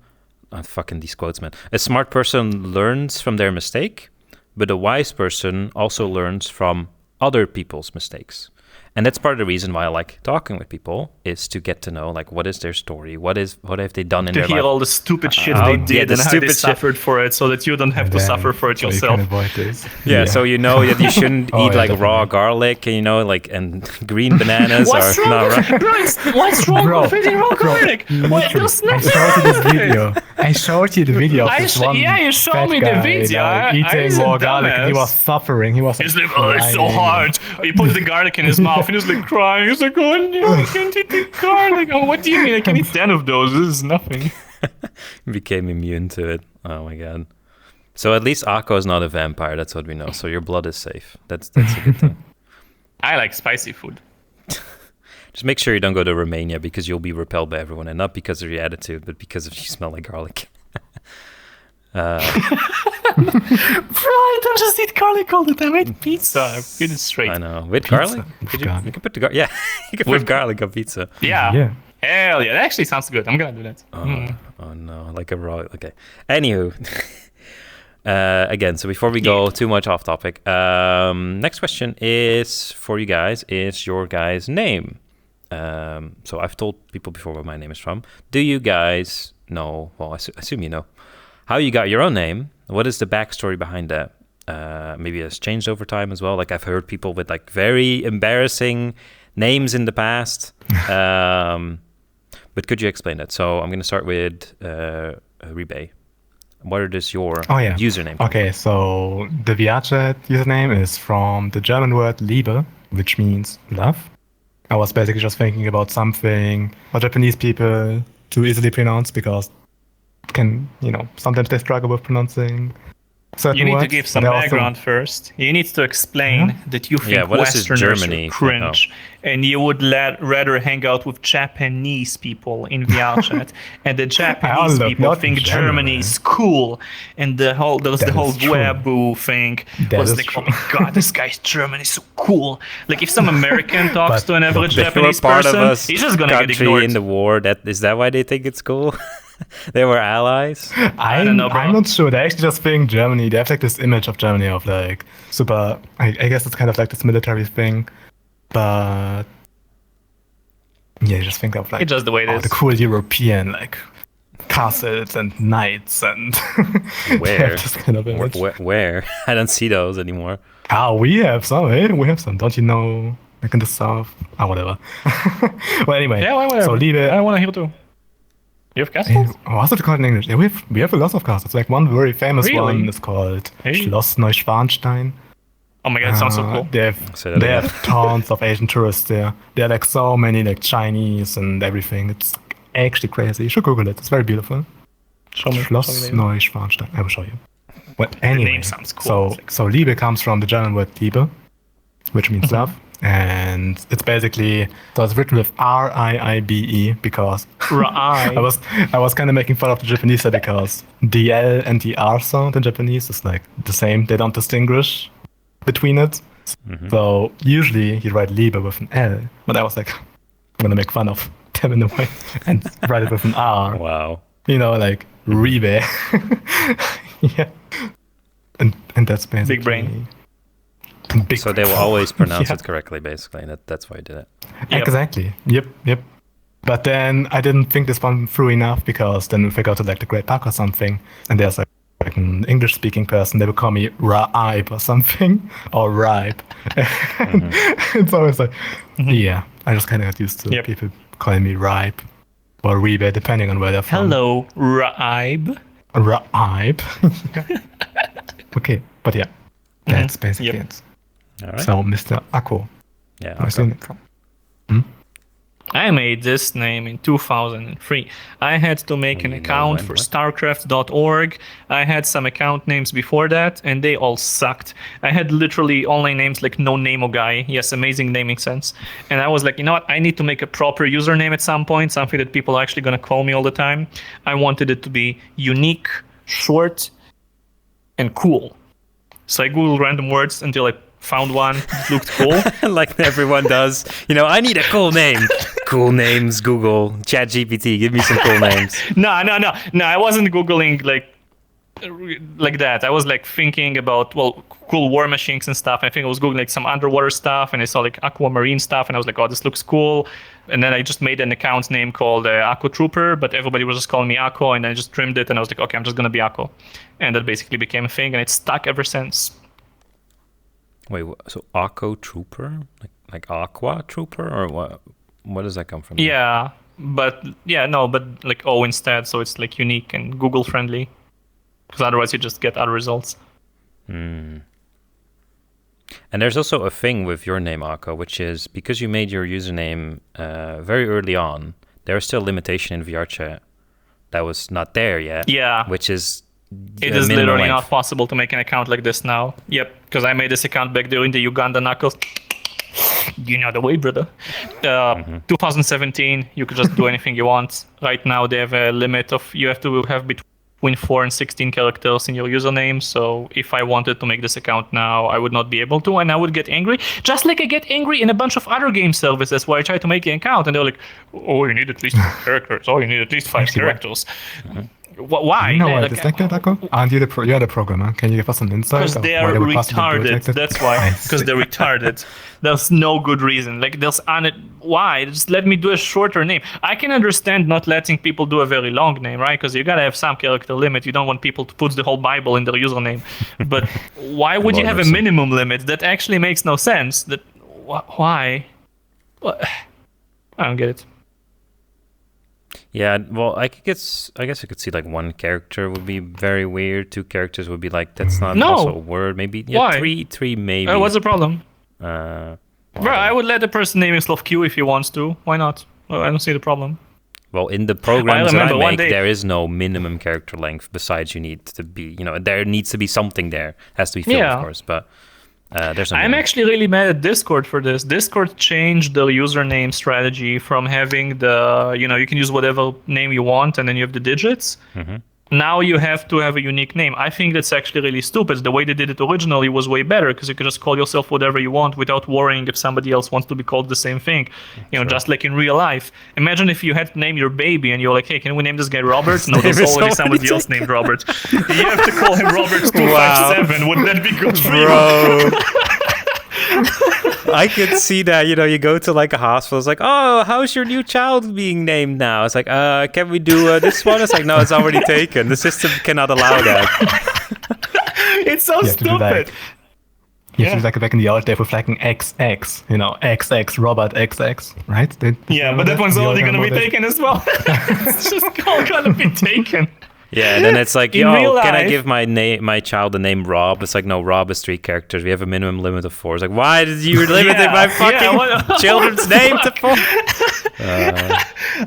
S1: fucking these quotes, man. A smart person learns from their mistake, but a wise person also learns from other people's mistakes. And that's part of the reason why I like talking with people, is to get to know, like, what is their story? What have they done in their life?
S2: To hear all the stupid shit they did and how they suffered for it, so that you don't have to suffer for it yourself.
S1: You can avoid this. Yeah, so you know that you shouldn't eat like raw garlic, and green bananas
S2: what's
S1: are not
S2: right. What's wrong with eating raw garlic?
S3: I showed you the video of this one.
S2: Yeah, you showed me the video.
S3: Eating raw garlic, and he was suffering. He's
S2: like, oh, it's so hard. He put the garlic in his mouth, and he's like crying. He's like, oh no, I can't eat the garlic. Oh, what do you mean? I can eat 10 of those. This is nothing.
S1: Became immune to it. Oh my God. So at least Aqo is not a vampire. That's what we know. So your blood is safe. That's a good thing.
S2: I like spicy food.
S1: Just make sure you don't go to Romania, because you'll be repelled by everyone, and not because of your attitude, but because of you smell like garlic.
S2: Bro, I don't just eat garlic all the time. I eat pizza. I'm getting straight.
S1: I know. With garlic? You can put the garlic. Yeah, you can put garlic on pizza.
S2: Yeah. Hell yeah. That actually sounds good. I'm going to do that.
S1: Oh no. Like a raw. Okay. Anywho. Again, so before we go too much off topic, next question is for you guys. Is your guys' name? So I've told people before where my name is from. Do you guys know? Well, I assume you know how you got your own name. What is the backstory behind that? Maybe it's changed over time as well. Like, I've heard people with like very embarrassing names in the past. But could you explain that? So I'm going to start with Riibe. What is your username?
S3: Okay, so the VRChat username is from the German word Liebe, which means love. I was basically just thinking about something for Japanese people to easily pronounce, because sometimes they struggle with pronouncing certain
S2: You need
S3: words.
S2: to give some background first. You need to explain that you think Westerners are cringe, and you would rather hang out with Japanese people in VRChat, and the Japanese people think Germany is cool, and there was the whole weeaboo thing. They call me, God, this guy's German is so cool. Like, if some American talks to an average Japanese person, he's just gonna get ignored.
S1: In the war, is that why they think it's cool? They were allies.
S2: I don't know, bro.
S3: I'm not sure. They actually just think Germany. They have like this image of Germany of like super. I guess it's kind of like this military thing, but yeah, you just think of like
S2: it's just the way it is.
S3: The cool European like castles and knights and
S1: where
S3: this kind of image.
S1: Where I don't see those anymore.
S3: We have some. We have some. Don't you know? Like in the south. Whatever. Well, anyway.
S2: Yeah, whatever.
S3: So Liebe.
S2: I want to hear too. You have castles?
S3: What's it called in English? Yeah, we have a lot of castles. Like one very famous one is called Schloss Neuschwanstein.
S2: Oh my god, it sounds so cool.
S3: They have tons of Asian tourists there. There are like so many like Chinese and everything. It's actually crazy. You should Google it. It's very beautiful. Schloss Neuschwanstein. I will show you. Well, anyway,
S2: the name sounds cool.
S3: So Liebe comes from the German word Liebe, which means love. And it's basically, so it's written with R-I-I-B-E because I was kind of making fun of the Japanese because the L and the R sound in Japanese is like the same. They don't distinguish between it. Mm-hmm. So usually you write Liebe with an L, but I was like, I'm going to make fun of them in a way and write it with an R.
S1: Wow.
S3: You know, like Riibe. Yeah. And that's basically...
S2: Big brain.
S1: So they will always pronounce it correctly, basically. That's why I did it.
S3: Yep. Exactly. Yep. But then I didn't think this one through enough because then if I go to like the Great Park or something, and there's like an English-speaking person, they will call me Ribe or something, or Ribe. It's always like, yeah, I just kind of got used to people calling me Ribe or Riibe, depending on where they're from.
S2: Hello, Ribe.
S3: Ribe. Okay, but yeah, that's basically it.
S1: All right.
S3: So, Mr. Aqo.
S1: Yeah.
S2: I made this name in 2003. I had to make an account for starcraft.org. I had some account names before that, and they all sucked. I had literally online names like No Name Guy. Yes, amazing naming sense. And I was like, you know what? I need to make a proper username at some point, something that people are actually going to call me all the time. I wanted it to be unique, short, and cool. So I Googled random words until I found one that looked cool.
S1: Like everyone does. You know, I need a cool name. Cool names, Google, ChatGPT, give me some cool names.
S2: No, I wasn't Googling like that. I was like thinking about, cool war machines and stuff. I think I was Googling like some underwater stuff, and I saw like aquamarine stuff, and I was like, oh, this looks cool. And then I just made an account name called Aqo Trooper, but everybody was just calling me Aqo, and I just trimmed it, and I was like, okay, I'm just going to be Aqo. And that basically became a thing, and it's stuck ever since.
S1: Wait, so Aqo Trooper? Like Aqua Trooper? Or what? What does that come from?
S2: Yeah, but like O instead, so it's like unique and Google friendly. Because otherwise you just get other results.
S1: And there's also a thing with your name, Aqo, which is because you made your username very early on, there's still a limitation in VRChat that was not there yet.
S2: Yeah.
S1: Which is...
S2: It is literally not possible to make an account like this now. Yep, because I made this account back during the Uganda Knuckles. You know the way, brother. 2017, you could just do anything you want. Right now, they have a limit of you have to have between 4 and 16 characters in your username. So if I wanted to make this account now, I would not be able to, and I would get angry. Just like I get angry in a bunch of other game services where I try to make an account, and they're like, "Oh, you need at least 5 characters. Oh, you need at least 5 characters." Why?
S3: You know why it's like that, Aqo? Aren't you you're the programmer? Can you give us an insight?
S2: Because they are retarded. That's why. Because they're retarded. There's no good reason. Like why? Just let me do a shorter name. I can understand not letting people do a very long name, right? Because you gotta have some character limit. You don't want people to put the whole Bible in their username. But why would you have a minimum limit? That actually makes no sense. Why? What? I don't get it.
S1: Yeah, well, I guess I could see like 1 character would be very weird. 2 characters would be like, that's not also a word. Maybe
S2: Why?
S1: 3 maybe.
S2: What's the problem?
S1: Bro,
S2: I would let the person name himself Q if he wants to. Why not? I don't see the problem.
S1: Well, in the programs that I make, there is no minimum character length. Besides, you need to be, there needs to be something there. Has to be filled, of course, but there's no
S2: I'm actually really mad at Discord for this. Discord changed the username strategy from having you can use whatever name you want and then you have the digits. Mm-hmm. Now you have to have a unique name. I think that's actually really stupid. The way they did it originally was way better because you could just call yourself whatever you want without worrying if somebody else wants to be called the same thing. Just like in real life. Imagine if you had to name your baby and you're like, hey, can we name this guy Robert? No, there's already somebody else named Robert. You have to call him Robert 257. Wouldn't that be good for you?
S1: I could see that, you go to like a hospital, it's like, oh, how's your new child being named now? It's like, can we do this one? It's like, no, it's already taken. The system cannot allow that.
S2: It's so stupid.
S3: You have to like back in the old day with like an XX, XX, Robert XX, right?
S2: But that one's already going to be taken as well. It's just all going to be taken.
S1: Yeah, and then it's like,
S2: In real
S1: can I
S2: life-
S1: give my child the name Rob? It's like, no, Rob is 3 characters. We have a minimum limit of 4. It's like, why did you limit my fucking
S2: what-
S1: children's name to 4?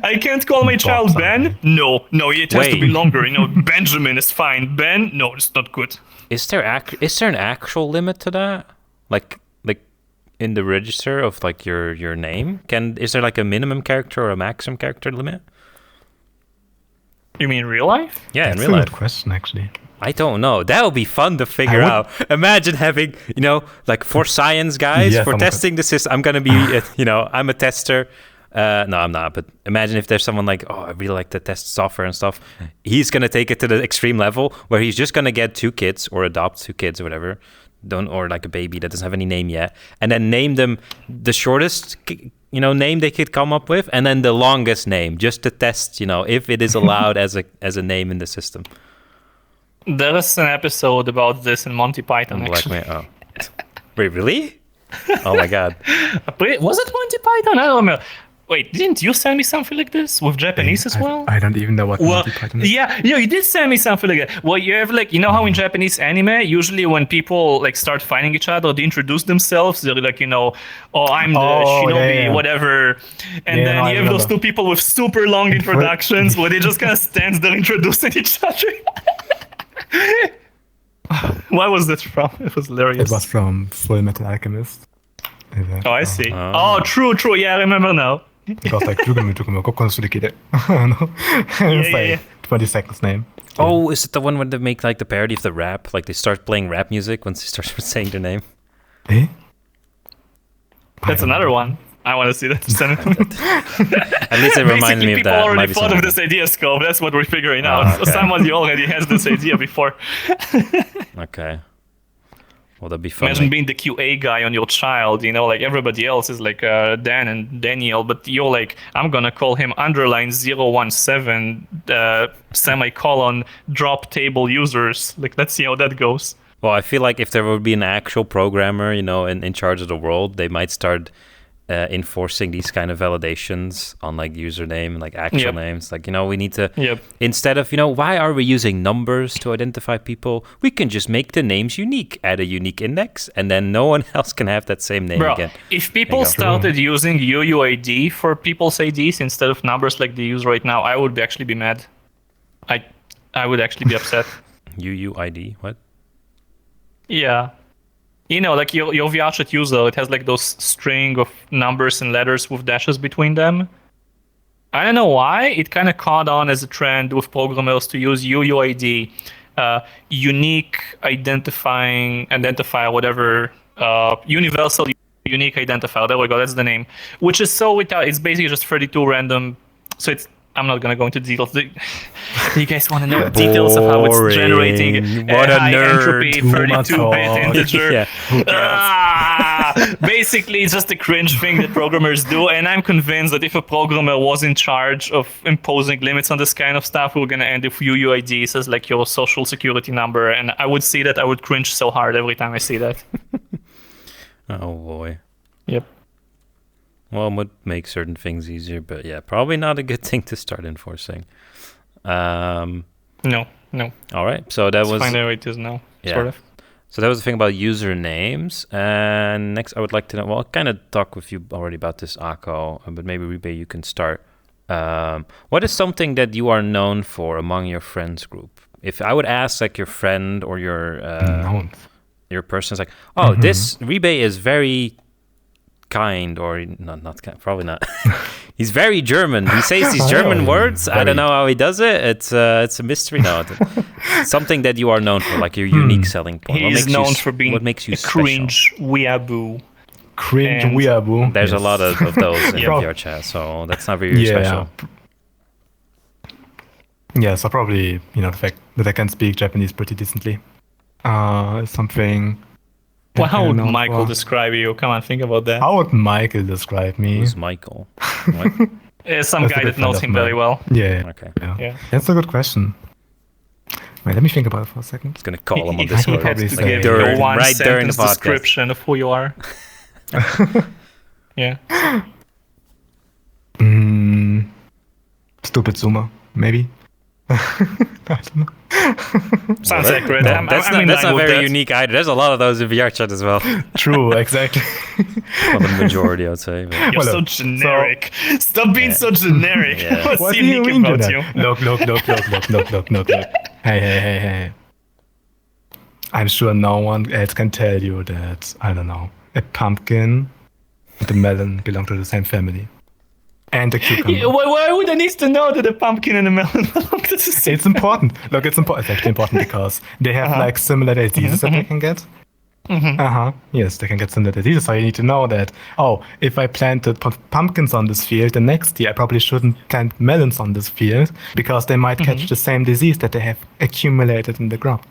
S2: I can't call my child Ben. No, it has to be
S1: Wait.
S2: longer. Benjamin is fine. Ben, no, it's not good.
S1: Is there an actual limit to that? Like in the register of like your name? Is there like a minimum character or a maximum character limit?
S2: You mean in real life?
S1: Yeah,
S3: That's
S1: in real
S3: a
S1: life.
S3: good question, actually.
S1: I don't know. That would be fun to figure
S3: would-
S1: out. Imagine having, like for science guys,
S3: Yeah,
S1: for
S3: someone
S1: testing the system. I'm gonna be, I'm a tester. No, I'm not. But imagine if there's someone like, I really like to test software and stuff. He's gonna take it to the extreme level where he's just gonna get 2 kids or adopt 2 kids or whatever, or like a baby that doesn't have any name yet, and then name them the shortest, name they could come up with, and then the longest name just to test, if it is allowed as a name in the system.
S2: There is an episode about this in Monty Python, actually.
S1: Wait, really? Oh my god.
S2: Was it Monty Python? I don't remember. Wait, didn't you send me something like this with Japanese as well?
S3: I don't even know what Monty Python is.
S2: Yeah, you did send me something like that. Well, you have like, how in Japanese anime, usually when people like start fighting each other, they introduce themselves. They're like, I'm the shinobi, whatever. And then you have those 2 people with super long introductions where they just kind of stand there introducing each other. Why was that from? It was hilarious.
S3: It was from Full Metal Alchemist.
S2: Oh, I see. True. Yeah, I remember now.
S3: It was like, it's like 20 seconds name.
S1: Oh, is it the one where they make like the parody of the rap? Like they start playing rap music once they start saying their name?
S3: Eh?
S2: That's another one. I want to see that.
S1: At least it reminds me of
S2: people
S1: that.
S2: already
S1: Might be
S2: thought of
S1: something.
S2: this idea scope. That's what we're figuring out.
S1: okay.
S2: Somebody already has this idea before.
S1: Okay. Well, that'd be fun.
S2: Imagine being the QA guy on your child, like everybody else is like Dan and Daniel, but you're like, I'm gonna call him underline 017 semicolon drop table users. Like, let's see how that goes.
S1: Well, I feel like if there would be an actual programmer, in charge of the world, they might start enforcing these kind of validations on like username, like actual names. Like, we need to, instead of, why are we using numbers to identify people? We can just make the names unique, add a unique index, and then no one else can have that same name again.
S2: If people started using UUID for people's IDs instead of numbers like they use right now, I would actually be mad. I would actually be upset.
S1: UUID? What?
S2: Yeah. Like your VRChat user, it has like those string of numbers and letters with dashes between them. I don't know why. It kind of caught on as a trend with programmers to use UUID, unique identifier, whatever, universal unique identifier. There we go. That's the name. Which is it's basically just 32 random. So I'm not gonna go into details. Do you guys want to know the details of how it's generating
S1: What
S2: a
S1: a
S2: high
S1: nerd.
S2: entropy 32-bit integer?
S1: Yeah.
S2: Basically, it's just a cringe thing that programmers do, and I'm convinced that if a programmer was in charge of imposing limits on this kind of stuff, we're gonna end with UUIDs as like your social security number, and I would see that. I would cringe so hard every time I see that.
S1: Oh boy.
S2: Yep.
S1: Well, it would make certain things easier, but yeah, probably not a good thing to start enforcing.
S2: No.
S1: All right, so that was...
S2: Find out it is now, sort of.
S1: So that was the thing about usernames. And next I would like to know, well, I kind of talked with you already about this, Aqo, but maybe Riibe, you can start. What is something that you are known for among your friends group? If I would ask like your friend or your person is like, this Riibe is very... kind, or not kind, probably not. He's very German. He says these German words. I don't know how he does it. It's a mystery. No, something that you are known for, like your unique selling point.
S2: He's known for being
S1: what makes you
S2: a cringe weeaboo.
S3: Cringe weeaboo.
S1: There's a lot of those in VRChat, so that's not very special.
S3: Yeah, so probably the fact that I can speak Japanese pretty decently is something.
S2: Well, how would Michael describe you? Come on, think about that.
S3: How would Michael describe me?
S1: Who's Michael? What?
S2: Some guy that knows him very well.
S3: Yeah.
S1: Okay.
S2: Yeah.
S3: That's a good question. Wait, let me think about it for a second.
S1: It's gonna call him on
S2: He
S1: Discord.
S2: has to
S3: Like
S2: give
S1: right
S2: a one-sentence
S1: podcast.
S2: description of who you are. Yeah.
S3: Stupid zoomer, maybe. I don't know.
S2: Sounds accurate.
S1: No, that's not very unique either. There's a lot of those in VRChat as well.
S3: True, exactly.
S1: Well, the majority, I'd say. But.
S2: You're so generic. Stop being so generic.
S1: Yeah.
S2: What's
S3: What do you
S2: unique
S3: mean,
S2: about
S3: Jonah?
S2: you?
S3: Look. Hey. I'm sure no one else can tell you that, I don't know, a pumpkin and a melon belong to the same family. And a cucumber.
S2: Yeah, why would I need to know that a pumpkin and a melon belong to the same?
S3: It's important. Look, it's important. It's actually important because they have like similar diseases that they can get. Yes, they can get similar diseases. So you need to know that, if I planted pumpkins on this field, the next year I probably shouldn't plant melons on this field because they might catch the same disease that they have accumulated in the ground.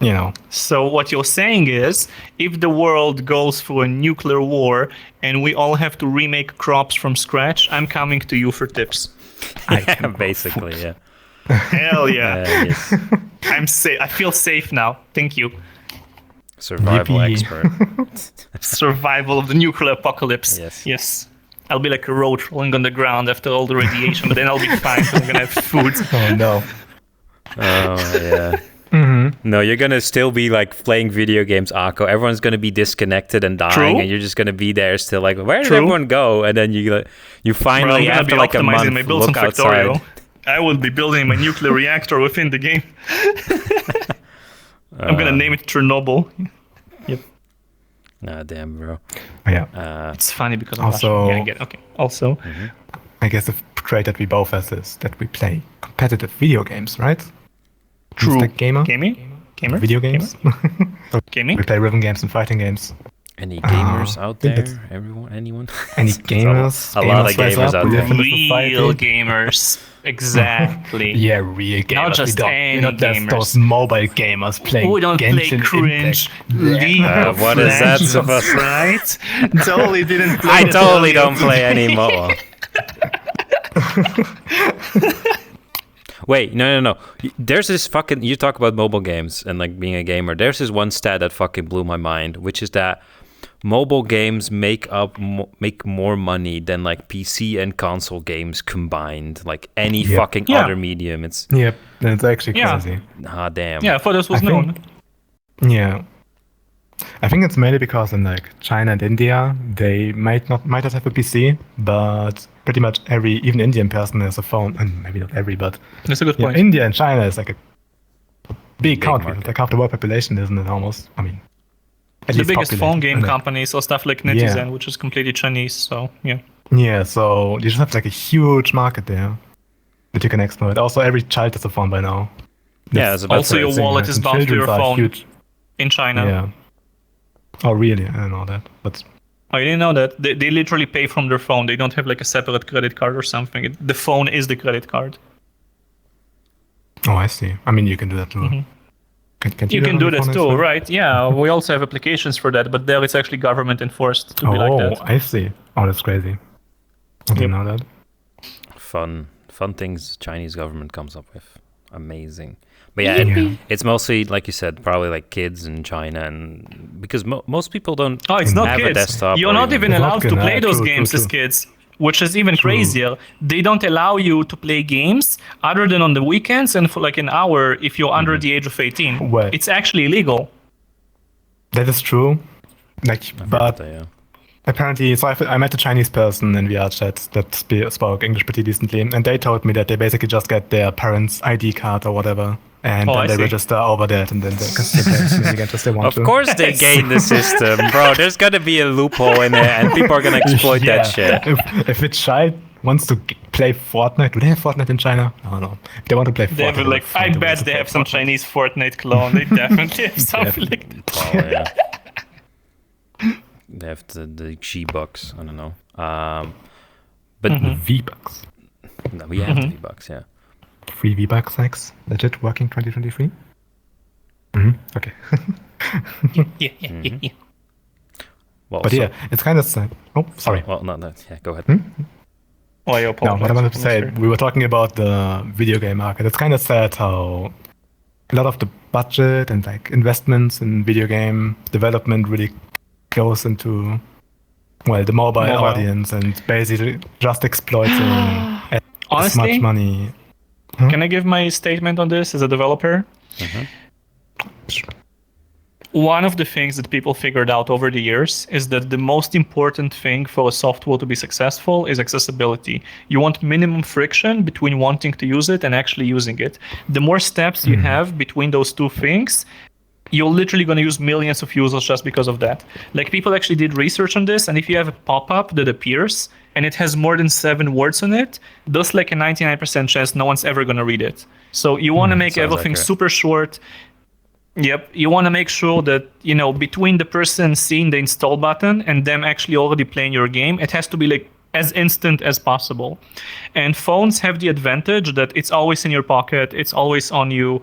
S3: You know.
S2: So what you're saying is, if the world goes through a nuclear war and we all have to remake crops from scratch, I'm coming to you for tips.
S1: Basically, yeah.
S2: Hell yeah.
S1: Yes.
S2: I'm safe. I feel safe now. Thank you.
S1: Survival
S3: Yippee.
S1: expert.
S2: Survival of the nuclear apocalypse.
S1: Yes.
S2: I'll be like a roach rolling on the ground after all the radiation, but then I'll be fine. I'm gonna have food.
S3: Oh no.
S1: Oh yeah. No, you're gonna still be like playing video games, Aqo. Everyone's gonna be disconnected and dying,
S2: True.
S1: and you're just gonna be there still like, where did
S2: True.
S1: everyone go? And then you finally,
S2: Well, I'm
S1: after
S2: gonna
S1: like
S2: be
S1: a
S2: optimizing
S1: month,
S2: my builds
S1: look
S2: on Factorio.
S1: outside.
S2: I will be building my nuclear reactor within the game. I'm gonna name it Chernobyl. Yep.
S1: Ah, damn, bro.
S3: Yeah.
S2: It's funny because I'm
S3: Also-
S2: Russian. Yeah, I get it. Okay. Also,
S3: I guess the trait that we both have is that we play competitive video games, right?
S2: true.
S3: Mr. Gamer?
S2: Gamer?
S3: Video games?
S2: Gaming?
S3: We play rhythm games and fighting games.
S1: Any gamers out
S3: think
S1: there? Anyone?
S3: Any gamers?
S1: A lot of
S3: rise
S1: gamers
S3: up,
S1: out
S3: we
S1: there.
S3: live in the society.
S2: Real gamers. Exactly.
S3: Yeah, real gamers.
S2: Not just any
S3: not just
S2: gamers.
S3: those mobile gamers playing
S2: We don't play
S3: Genshin
S2: cringe.
S3: Impact.
S2: League of
S1: what is that
S2: Legends,
S1: supposed to-
S2: right? Totally didn't play
S1: I
S2: that
S1: totally
S2: early
S1: don't
S2: on.
S1: play anymore. Wait, no. There's this fucking... You talk about mobile games and like being a gamer. There's this one stat that fucking blew my mind, which is that mobile games make more money than like PC and console games combined. Like any
S3: Yep.
S1: fucking
S2: Yeah.
S1: other medium. It's...
S3: Yep, that's actually
S2: Yeah.
S3: crazy.
S1: Ah, damn.
S2: Yeah, I thought this was
S3: I think-
S2: known.
S3: Yeah. I think it's mainly because in like China and India, they might not have a PC, but pretty much even Indian person has a phone, and maybe not every, but
S2: That's a good
S3: yeah,
S2: point.
S3: India and China is like a big country.
S1: market.
S3: It's like half the world population, isn't it? Almost. I mean, at
S2: The
S3: least
S2: biggest phone
S3: populated.
S2: game
S3: And,
S2: companies or stuff like Netizen, which is completely Chinese. So yeah.
S3: Yeah, so you just have like a huge market there that you can exploit. Also, every child has a phone by now.
S1: Yeah, it's about
S2: Also, your
S3: Thing,
S2: wallet
S3: right?
S2: is
S3: And
S2: bound to your
S3: children's are
S2: phone
S3: huge.
S2: in China.
S3: Yeah. Oh, really? I don't know that. But
S2: Oh, you didn't know that? They literally pay from their phone. They don't have like a separate credit card or something. The phone is the credit card.
S3: oh, I see. I mean, you can do that too. Can
S2: You can
S3: on
S2: do
S3: your
S2: that
S3: phone as
S2: too,
S3: well?
S2: right? Yeah, we also have applications for that, but there it's actually government enforced to be like that.
S3: I see. Oh, that's crazy. I didn't know that.
S1: Fun things Chinese government comes up with. Amazing. But yeah,
S3: Yeah.
S1: it's mostly, like you said, probably like kids in China, and because most people don't
S2: Oh, it's not
S1: have a
S2: kids.
S1: desktop.
S2: You're
S1: or
S2: not even
S3: It's not
S2: allowed to
S3: gonna-
S2: play those
S3: true,
S2: games
S3: true,
S2: as
S3: true.
S2: kids, which is even crazier. They don't allow you to play games other than on the weekends and for like an hour if you're under the age of 18.
S3: Well-
S2: It's actually illegal.
S3: That is true. Like, but
S1: yeah.
S3: apparently, so I met a Chinese person in VRChat that spoke English pretty decently, and they told me that they basically just get their parents' ID card or whatever, and
S2: Oh, I
S3: then they
S2: see.
S3: register over that, and then they can still play as many games as they want
S1: Of
S3: to.
S1: course they game the system, bro. There's gonna be a loophole in there, and people are gonna exploit that shit.
S3: If a child wants to play Fortnite, do they have Fortnite in China? I don't know. If they want to play
S2: They
S3: Fortnite,
S2: have like, I bet they have some Chinese Fortnite clone. They definitely have something like that.
S1: Oh, yeah. They have the G-Bucks, I don't know. But
S3: V-Bucks.
S1: no, we have the V-Bucks, yeah.
S3: Free V-Bucks, X. Legit working 2023? Okay.
S2: Yeah.
S1: Well,
S3: But yeah, it's kind of sad. Oh, sorry.
S1: Well, no, yeah, go ahead.
S2: Oh, I
S3: No,
S2: apologize.
S3: what I wanted to say, we were talking about the video game market. It's kind of sad how a lot of the budget and like investments in video game development really goes into, well, the mobile audience and basically just exploiting as
S2: Honestly?
S3: much money
S2: Can I give my statement on this as a developer? One of the things that people figured out over the years is that the most important thing for a software to be successful is accessibility. You want minimum friction between wanting to use it and actually using it. The more steps you have between those two things, you're literally going to use millions of users just because of that. Like, people actually did research on this, and if you have a pop-up that appears and it has more than 7 words on it, there's like a 99% chance no one's ever going to read it. So you want to make everything super short. Yep, you want to make sure that, you know, between the person seeing the install button and them actually already playing your game, it has to be like as instant as possible. And phones have the advantage that it's always in your pocket, it's always on you.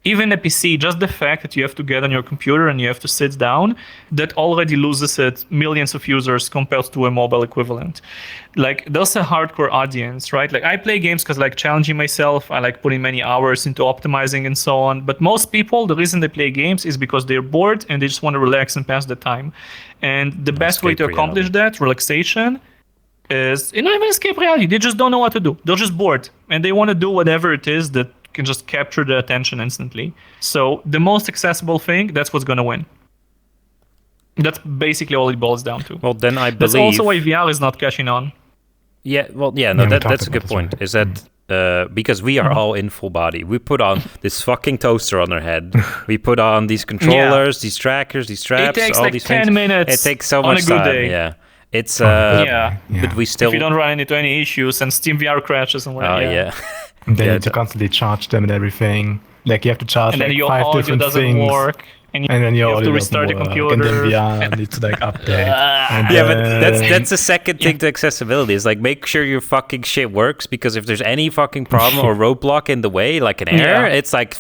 S2: Even a PC, just the fact that you have to get on your computer and you have to sit down, that already loses it millions of users compared to a mobile equivalent. Like, there's a hardcore audience, right? Like, I play games because I like challenging myself. I like putting many hours into optimizing and so on. But most people, the reason they play games is because they're bored and they just want to relax and pass the time. And the best way to accomplish that, relaxation, is, you know, even escape reality. They just don't know what to do. They're just bored. And they want to do whatever it is that can just capture the attention instantly. So the most accessible thing, that's what's going to win. That's basically all it boils down to.
S1: Well, then I believe...
S2: That's also why VR is not catching on.
S1: Yeah, well, yeah, no, that's a good point. Is that because we are all in full body. We put on this fucking toaster on our head. We put on these controllers, these trackers, these straps,
S2: it takes
S1: all
S2: like
S1: these
S2: 10
S1: things.
S2: minutes.
S1: It takes so
S2: on
S1: much
S2: a good
S1: time.
S2: day.
S1: Yeah. It's
S2: but
S1: we still...
S2: if you don't run into any issues and Steam VR crashes and whatever.
S1: yeah.
S3: And then you have to constantly charge them and everything. Like, you have to charge
S2: and then
S3: like
S2: your
S3: 5
S2: audio
S3: different
S2: doesn't
S3: things.
S2: work. And
S3: then
S2: you have to restart the computer.
S3: And then VR needs to like update.
S1: But that's the second thing to accessibility, is like, make sure your fucking shit works, because if there's any fucking problem or roadblock in the way, like an error, it's like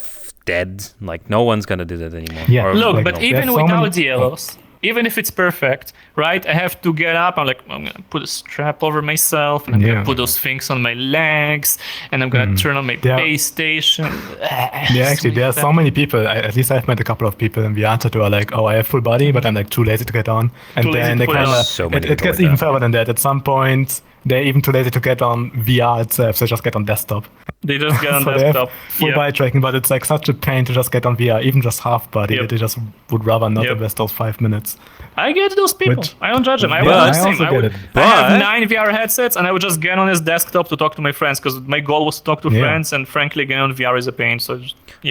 S1: dead. Like, no one's gonna do that anymore.
S3: Yeah.
S2: Look,
S3: like,
S2: but even without the errors, even if it's perfect, right? I have to get up. I'm gonna put a strap over myself, and I'm gonna put those things on my legs, and I'm gonna turn on my base station.
S3: Actually, there are so many people. At least I've met a couple of people in VRChat who are like, "Oh, I have full body, but I'm like too lazy to get on." And then they kind of it gets even further than that. At some point, they're even too lazy to get on VR itself, so they just get on desktop.
S2: They just get on
S3: so
S2: desktop.
S3: They have full body tracking, but it's like such a pain to just get on VR, even just half body. That they just would rather not invest those 5 minutes.
S2: I get those people. I don't judge them. I have 9 VR headsets, and I would just get on his desktop to talk to my friends, because my goal was to talk to friends, and frankly, getting on VR is a pain. So,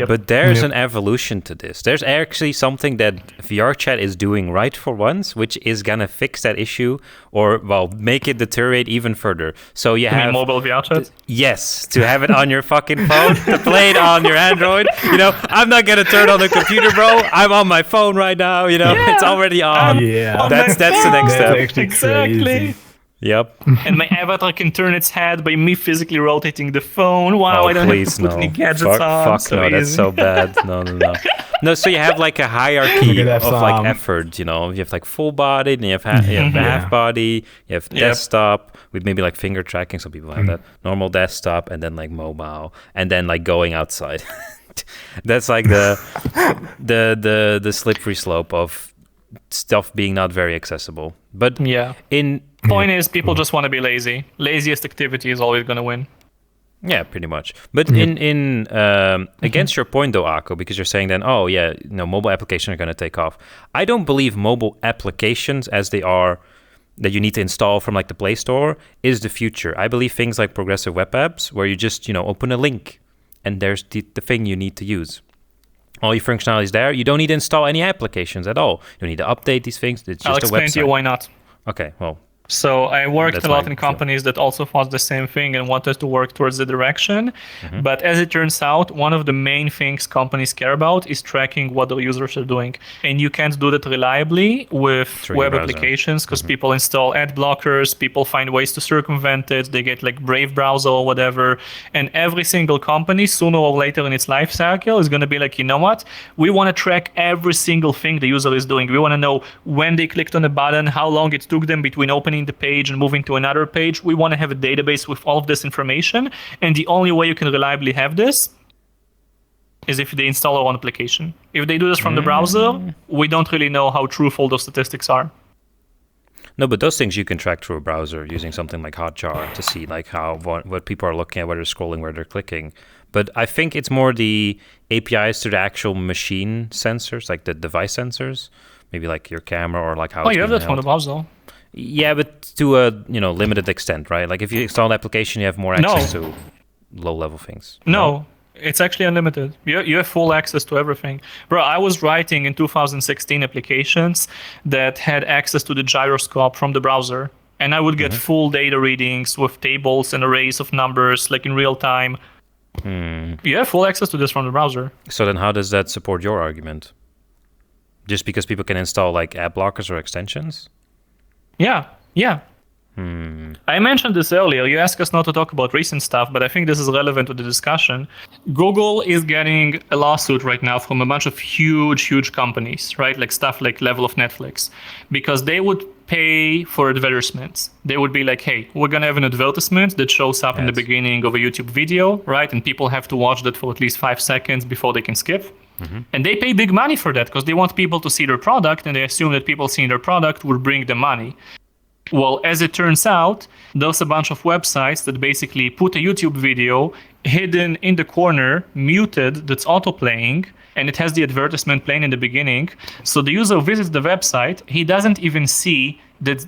S1: But there's an evolution to this. There's actually something that VRChat is doing right for once, which is gonna fix that issue, or make it deteriorate even further. So you have
S2: mobile VRChat.
S1: Yes, to have it on your fucking phone, to play it on your Android. You know, I'm not gonna turn on the computer, bro. I'm on my phone right now. You know, it's already on. That's the next step.
S2: Exactly.
S3: Crazy.
S1: Yep.
S2: And my avatar can turn its head by me physically rotating the phone. Wow, I don't have to put any gadgets on.
S1: Fuck no, that's so bad. No. No, so you have like a hierarchy of like effort, you know. You have like full body, then you have half body, you have desktop with maybe like finger tracking, so people have that, normal desktop, and then like mobile, and then like going outside. That's like the slippery slope of stuff being not very accessible. But point is, people just want to be lazy. Laziest activity is always going to win. Yeah, pretty much. But in against your point though, Aqo, because you're saying then, mobile applications are going to take off. I don't believe mobile applications as they are, that you need to install from like the Play Store, is the future. I believe things like progressive web apps, where you just, open a link and there's the thing you need to use. All your functionality is there. You don't need to install any applications at all. You don't need to update these things. It's just a website.
S2: I'll explain to you why not.
S1: Okay, well.
S2: So I worked a lot in companies that also thought the same thing and wanted to work towards the direction. But as it turns out, one of the main things companies care about is tracking what their users are doing. And you can't do that reliably with web applications, because people install ad blockers, people find ways to circumvent it, they get like Brave browser or whatever. And every single company, sooner or later in its life cycle, is going to be like, you know what? We want to track every single thing the user is doing. We want to know when they clicked on a button, how long it took them between opening the page and moving to another page. We want to have a database with all of this information, and the only way you can reliably have this is if they install our own application. If they do this from the browser, we don't really know how truthful those statistics are.
S1: No, but those things you can track through a browser using something like Hotjar to see like what people are looking at, where they're scrolling, where they're clicking. But I think it's more the APIs to the actual machine sensors, like the device sensors, maybe like your camera or like how.
S2: Oh, you have that from the browser.
S1: Yeah, but to a limited extent, right? Like if you install the application, you have more access to low-level things.
S2: No, it's actually unlimited. You have full access to everything. Bro, I was writing in 2016 applications that had access to the gyroscope from the browser. And I would get full data readings with tables and arrays of numbers, like in real time. You have full access to this from the browser.
S1: So then how does that support your argument? Just because people can install like ad blockers or extensions?
S2: Yeah. I mentioned this earlier. You asked us not to talk about recent stuff, but I think this is relevant to the discussion. Google is getting a lawsuit right now from a bunch of huge companies, right? Like stuff like level of Netflix, because they would pay for advertisements. They would be like, hey, we're going to have an advertisement that shows up in the beginning of a YouTube video, right? And people have to watch that for at least 5 seconds before they can skip. And they pay big money for that because they want people to see their product, and they assume that people seeing their product will bring them money. Well, as it turns out, there's a bunch of websites that basically put a YouTube video hidden in the corner, muted, that's auto-playing, and it has the advertisement playing in the beginning. So the user visits the website, he doesn't even see that,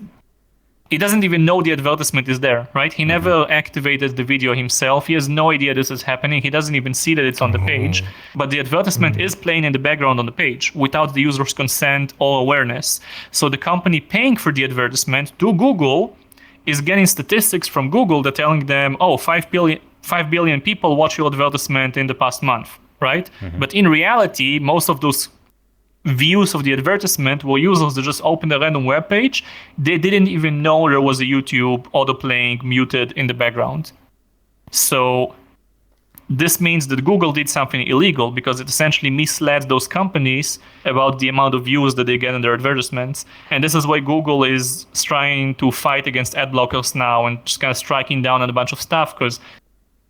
S2: he doesn't even know the advertisement is there, right? He never activated the video himself. He has no idea this is happening. He doesn't even see that it's on the page, but the advertisement is playing in the background on the page without the user's consent or awareness. So the company paying for the advertisement to Google is getting statistics from Google that telling them, 5 billion people watch your advertisement in the past month, right? But in reality, most of those views of the advertisement were users that just opened a random web page. They didn't even know there was a YouTube auto-playing muted in the background. So this means that Google did something illegal because it essentially misled those companies about the amount of views that they get in their advertisements. And this is why Google is trying to fight against ad blockers now and just kind of striking down on a bunch of stuff because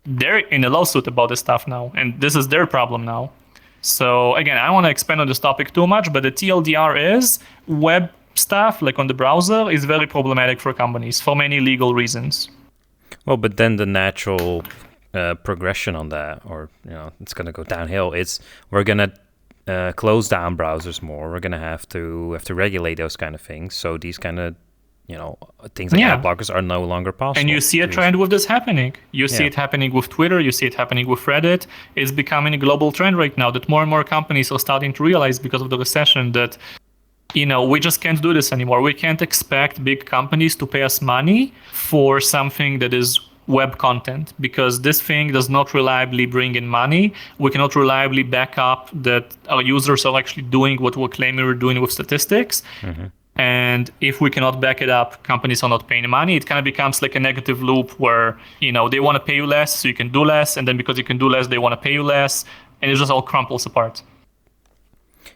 S2: they're in a lawsuit about this stuff now. And this is their problem now. So again, I don't want to expand on this topic too much, but the TLDR is web stuff, like on the browser, is very problematic for companies for many legal reasons.
S1: Well, but then the natural progression on that, or it's going to go downhill. It's we're going to close down browsers more. We're going to have to regulate those kind of things. So these kind of things like ad blockers are no longer possible.
S2: And you see a trend with this happening. You see it happening with Twitter. You see it happening with Reddit. It's becoming a global trend right now that more and more companies are starting to realize because of the recession that, we just can't do this anymore. We can't expect big companies to pay us money for something that is web content because this thing does not reliably bring in money. We cannot reliably back up that our users are actually doing what we're claiming we're doing with statistics. And if we cannot back it up, companies are not paying money. It kind of becomes like a negative loop where, they want to pay you less, so you can do less. And then because you can do less, they want to pay you less. And it just all crumples apart.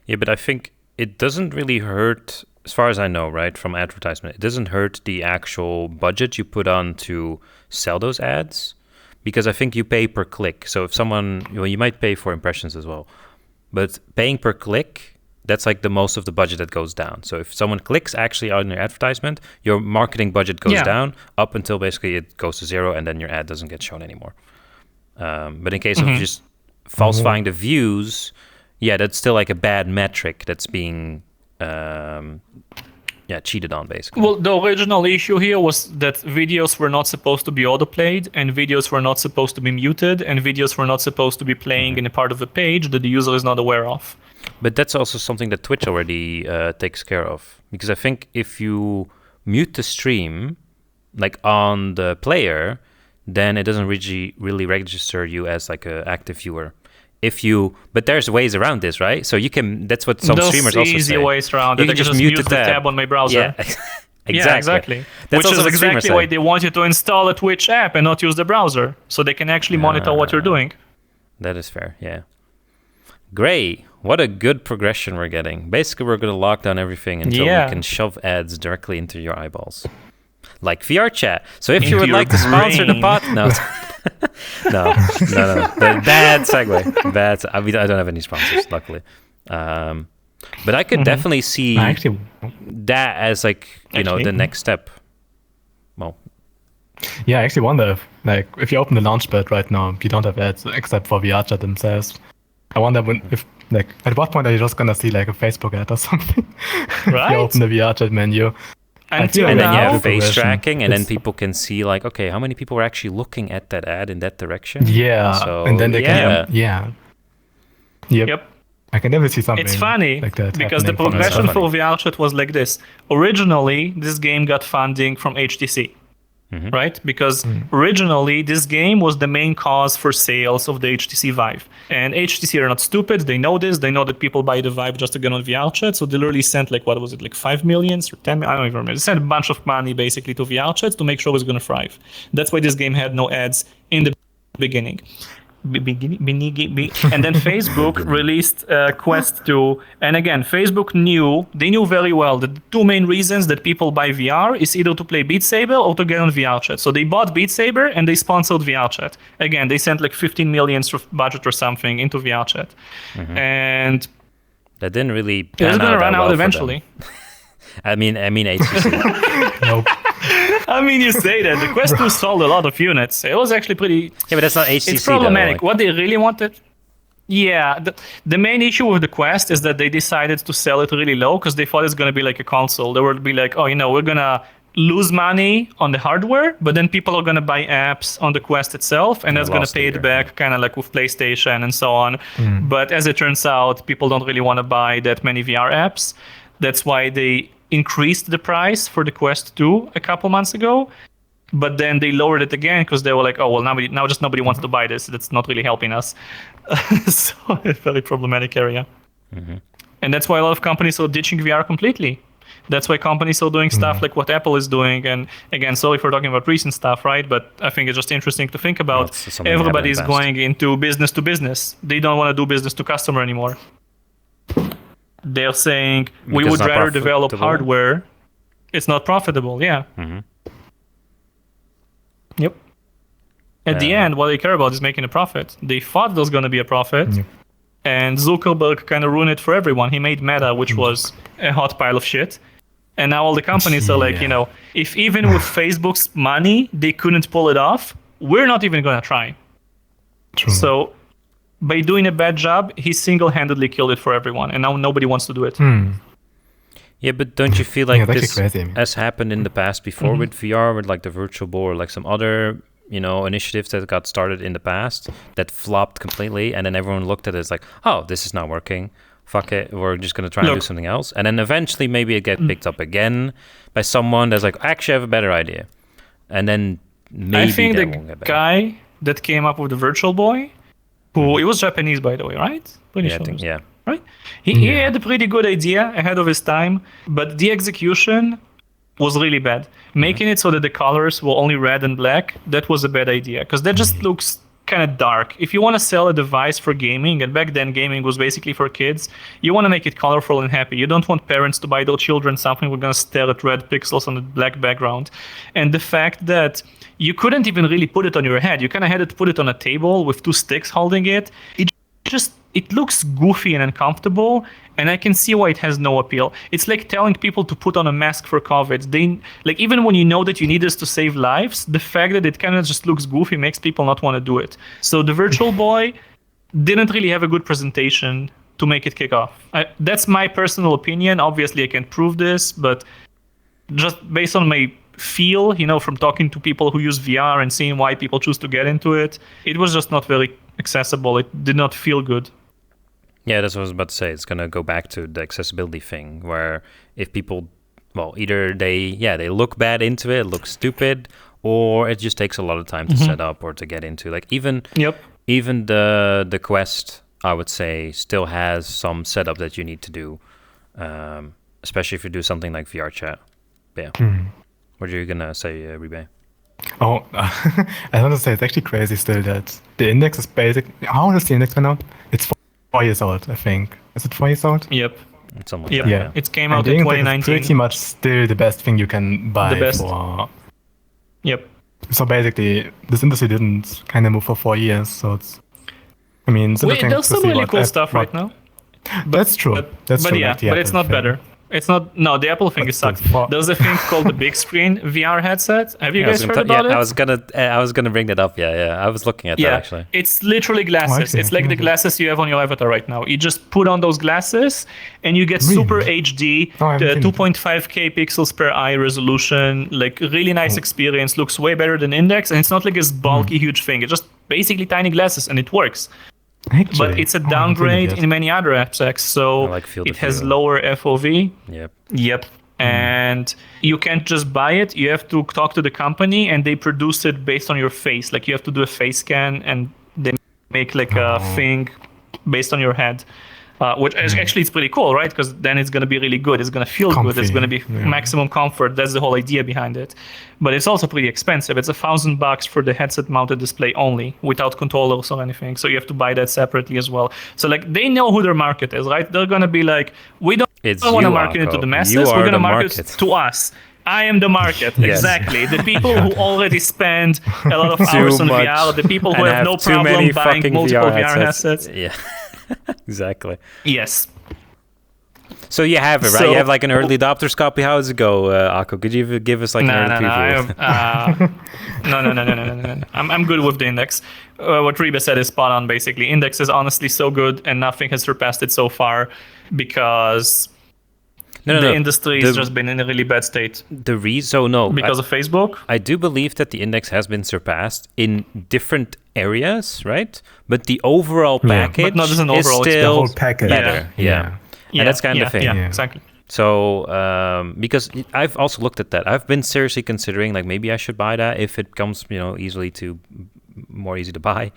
S1: Yeah, but I think it doesn't really hurt, as far as I know, right, from advertisement. It doesn't hurt the actual budget you put on to sell those ads. Because I think you pay per click. So if someone, you might pay for impressions as well. But paying per click, that's like the most of the budget that goes down. So if someone clicks actually on your advertisement, your marketing budget goes down up until basically it goes to zero and then your ad doesn't get shown anymore. But in case of just falsifying the views, that's still like a bad metric that's being cheated on basically.
S2: Well, the original issue here was that videos were not supposed to be autoplayed and videos were not supposed to be muted and videos were not supposed to be playing in a part of the page that the user is not aware of.
S1: But that's also something that Twitch already takes care of. Because I think if you mute the stream, like on the player, then it doesn't really register you as like an active viewer. But there's ways around this, right? So you can, that's what some streamers also say.
S2: There's easy ways around it. I can just mute the tab on my browser.
S1: Yeah, exactly.
S2: Which is exactly why they want you to install a Twitch app and not use the browser. So they can actually monitor what you're doing.
S1: That is fair, yeah. Great. What a good progression we're getting. Basically, we're going to lock down everything until we can shove ads directly into your eyeballs. Like VRChat. So if you would like to sponsor the pod... No. No. Bad segue. I don't have any sponsors, luckily. But I could definitely see that as like, the next step. Well,
S3: yeah, I actually wonder if you open the Launchpad right now, you don't have ads except for VRChat themselves. I wonder if at what point are you just gonna see like a Facebook ad or something?
S2: Right.
S3: If you open the VRChat menu.
S1: And then you have face tracking, and then people can see like, okay, how many people are actually looking at that ad in that direction?
S3: Yeah,
S1: so,
S3: and then they can, Yep. I can never see something.
S2: It's funny
S3: like that
S2: because the progression for VRChat was like this. Originally, this game got funding from HTC. Right? Because originally, this game was the main cause for sales of the HTC Vive. And HTC are not stupid. They know this. They know that people buy the Vive just to get on VRChat. So they literally sent like, what was it, like 5 million or 10 million? I don't even remember. They sent a bunch of money basically to VRChat to make sure it was going to thrive. That's why this game had no ads in the beginning. And then Facebook released Quest 2, and again, Facebook knew very well that the two main reasons that people buy VR is either to play Beat Saber or to get on VRChat. So they bought Beat Saber and they sponsored VRChat. Again, they sent like 15 million budget or something into VRChat, and
S1: that didn't really.
S2: It was going to run out eventually.
S1: I mean, HTC.
S3: Nope.
S2: I mean, you say that. The Quest 2 sold a lot of units. It was actually pretty...
S1: Yeah, but that's not HTC.
S2: It's problematic.
S1: Though,
S2: What they really wanted... Yeah, the main issue with the Quest is that they decided to sell it really low because they thought it's going to be like a console. They would be like, we're going to lose money on the hardware, but then people are going to buy apps on the Quest itself, and that's going to pay it back kind of like with PlayStation and so on. But as it turns out, people don't really want to buy that many VR apps. That's why they increased the price for the Quest 2 a couple months ago, but then they lowered it again because they were like, now just nobody wants to buy this. That's not really helping us. So a very problematic area. And that's why a lot of companies are ditching VR completely. That's why companies are doing stuff like what Apple is doing. And again, sorry for talking about recent stuff, right? But I think it's just interesting to think about. Everybody is going into business to business. They don't want to do business to customer anymore. They're saying we would rather develop hardware. It's not profitable, yeah. Yep. At the end, what they care about is making a profit. They thought there was going to be a profit, and Zuckerberg kind of ruined it for everyone. He made Meta, which was a hot pile of shit. And now all the companies are like, if even with Facebook's money, they couldn't pull it off, we're not even going to try.
S3: True.
S2: So by doing a bad job, he single-handedly killed it for everyone, and now nobody wants to do it.
S1: Yeah, but don't you feel like this has happened in the past before with VR, with like the virtual board, like some other, initiatives that got started in the past that flopped completely, and then everyone looked at it as like, oh, this is not working. Fuck it, we're just going to try and do something else. And then eventually maybe it gets picked up again by someone that's like, actually I have a better idea. And then maybe
S2: I think
S1: that
S2: the
S1: won't get better.
S2: guy that came up with the Virtual Boy, who it was Japanese, by the way, right? Pretty sure. Right? He had a pretty good idea ahead of his time, but the execution was really bad. Making it so that the colors were only red and black, that was a bad idea, because that just looks kind of dark. If you want to sell a device for gaming, and back then gaming was basically for kids, you want to make it colorful and happy. You don't want parents to buy their children something we're going to stare at red pixels on a black background. And the fact that you couldn't even really put it on your head, you kind of had to put it on a table with two sticks holding it. It looks goofy and uncomfortable, and I can see why it has no appeal. It's like telling people to put on a mask for COVID. Even when you know that you need this to save lives, the fact that it kind of just looks goofy makes people not want to do it. So the Virtual Boy didn't really have a good presentation to make it kick off. That's my personal opinion. Obviously, I can't prove this, but just based on my feel, from talking to people who use VR and seeing why people choose to get into it, it was just not very accessible. It did not feel good.
S1: Yeah, that's what I was about to say. It's going to go back to the accessibility thing, where if people, either they look bad into it looks stupid, or it just takes a lot of time to set up or to get into. Like even the Quest, I would say, still has some setup that you need to do, especially if you do something like VRChat. Yeah. What are you going to say, Riibe?
S3: Oh, I want to say it's actually crazy still that the index is basic. How old is the index right now? It's 4 years old, I think. Is it 4 years old?
S2: Yep.
S1: Something like that.
S3: Yeah.
S2: It came out in 2019.
S3: It's pretty much still the best thing you can buy.
S2: The best.
S3: Yep. So basically, this industry didn't kind of move for 4 years. So it's, it's interesting
S2: there's
S3: to
S2: some
S3: see
S2: really cool stuff right now.
S3: That's true. That's true.
S2: Yeah,
S3: like the
S2: but it's
S3: Apple
S2: not
S3: thing.
S2: better. It's not. No, the Apple thing sucks. There's a thing called the big screen VR headset. Have you guys heard about it?
S1: I was gonna bring that up. Yeah. I was looking at that actually.
S2: It's literally glasses. It's like the glasses you have on your avatar right now. You just put on those glasses and you get super HD, the 2.5K pixels per eye resolution, like really nice experience. Looks way better than Index, and it's not like this bulky huge thing. It's just basically tiny glasses, and it works.
S3: Actually,
S2: but it's a downgrade in many other aspects. So it has lower FOV. Yep. And you can't just buy it. You have to talk to the company, and they produce it based on your face. Like you have to do a face scan, and they make like a thing based on your head. Which actually is pretty cool, right? Because then it's going to be really good. It's going to feel good. It's going to be maximum comfort. That's the whole idea behind it. But it's also pretty expensive. It's $1,000 for the headset-mounted display only, without controllers or anything. So you have to buy that separately as well. So like they know who their market is, right? They're going to be like, we don't want to market it to the masses. We're going to market it to us. I am the market. Exactly. The people who already spend a lot of hours on VR, the people who have no problem buying multiple VR headsets.
S1: Yeah. Exactly.
S2: Yes.
S1: So you have it, right? You have like an early adopters copy. How does it go, Aqo? Could you give us like an early preview?
S2: No. I'm good with the Index. What Riibe said is spot on, basically. Index is honestly so good, and nothing has surpassed it so far because the industry has just been in a really bad state.
S1: Because
S2: of Facebook?
S1: I do believe that the Index has been surpassed in different areas, right? But the overall package
S2: but not as an overall,
S1: is still
S3: the whole package.
S1: better. Yeah. And that's kind of the thing.
S2: Yeah, exactly.
S1: So, because I've also looked at that. I've been seriously considering, like, maybe I should buy that if it comes, more easy to buy.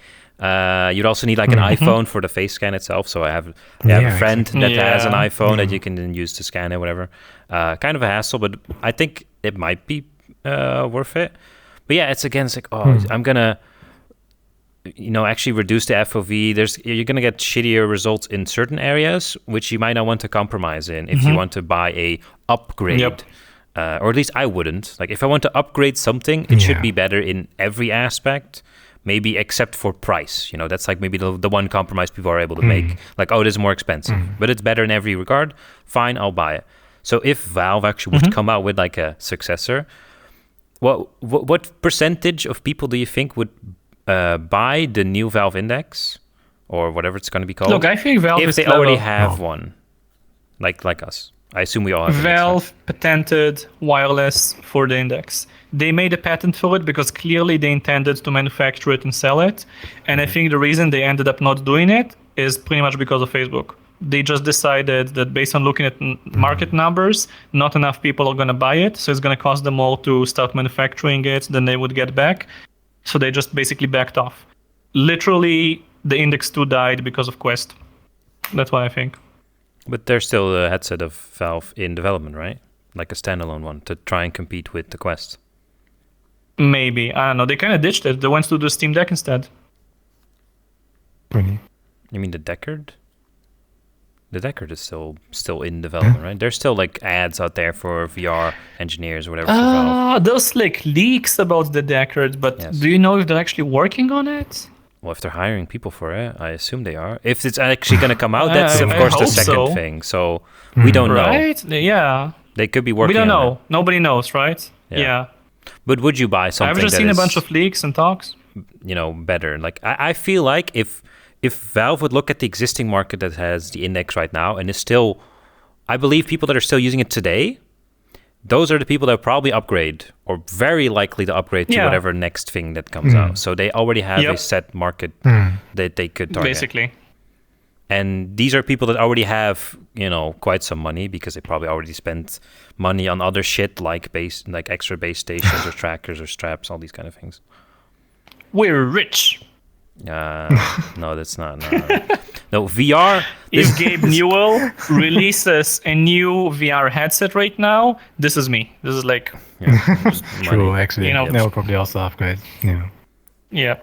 S1: You'd also need like an iPhone for the face scan itself. So I have a friend that has an iPhone that you can then use to scan it, whatever. Kind of a hassle, but I think it might be worth it. But yeah, it's like, I'm gonna, actually reduce the FOV. You're gonna get shittier results in certain areas, which you might not want to compromise in if you want to buy a upgrade. Yep. Or at least I wouldn't. Like if I want to upgrade something, it should be better in every aspect. Maybe except for price, that's like maybe the one compromise people are able to make. Like, this is more expensive, but it's better in every regard. Fine, I'll buy it. So if Valve actually would come out with like a successor, what percentage of people do you think would buy the new Valve Index or whatever it's going to be called?
S2: Look, I think Valve
S1: if they already have one, like us. I assume we all have.
S2: Valve patented wireless for the Index. They made a patent for it because clearly they intended to manufacture it and sell it. And I think the reason they ended up not doing it is pretty much because of Facebook. They just decided that based on looking at market numbers, not enough people are going to buy it. So it's going to cost them more to start manufacturing it than they would get back. So they just basically backed off. Literally, the Index 2 died because of Quest. That's what I think.
S1: But there's still a headset of Valve in development, right? Like a standalone one to try and compete with the Quest.
S2: Maybe. I don't know. They kind of ditched it. They went to the Steam Deck instead.
S3: Really?
S1: You mean the Deckard? The Deckard is still in development, right? There's still like ads out there for VR engineers or whatever.
S2: There's like leaks about the Deckard, but do you know if they're actually working on it?
S1: Well, if they're hiring people for it, I assume they are. If it's actually going to come out, that's of course the second thing. So we don't know.
S2: Right? Yeah.
S1: They could be working on it.
S2: We don't know. Nobody knows, right? Yeah.
S1: But would you buy something?
S2: I've just seen a bunch of leaks and talks.
S1: Better. Like I feel like if Valve would look at the existing market that has the Index right now and is still, I believe people that are still using it today, those are the people that probably upgrade or very likely to upgrade to whatever next thing that comes out. So they already have a set market that they could target.
S2: Basically.
S1: And these are people that already have, quite some money because they probably already spent money on other shit like extra base stations or trackers or straps, all these kind of things.
S2: We're rich.
S1: No, that's not. No, VR.
S2: If Gabe Newell releases a new VR headset right now, this is me. This is like
S3: true. Actually, they will probably also upgrade.
S2: Yeah.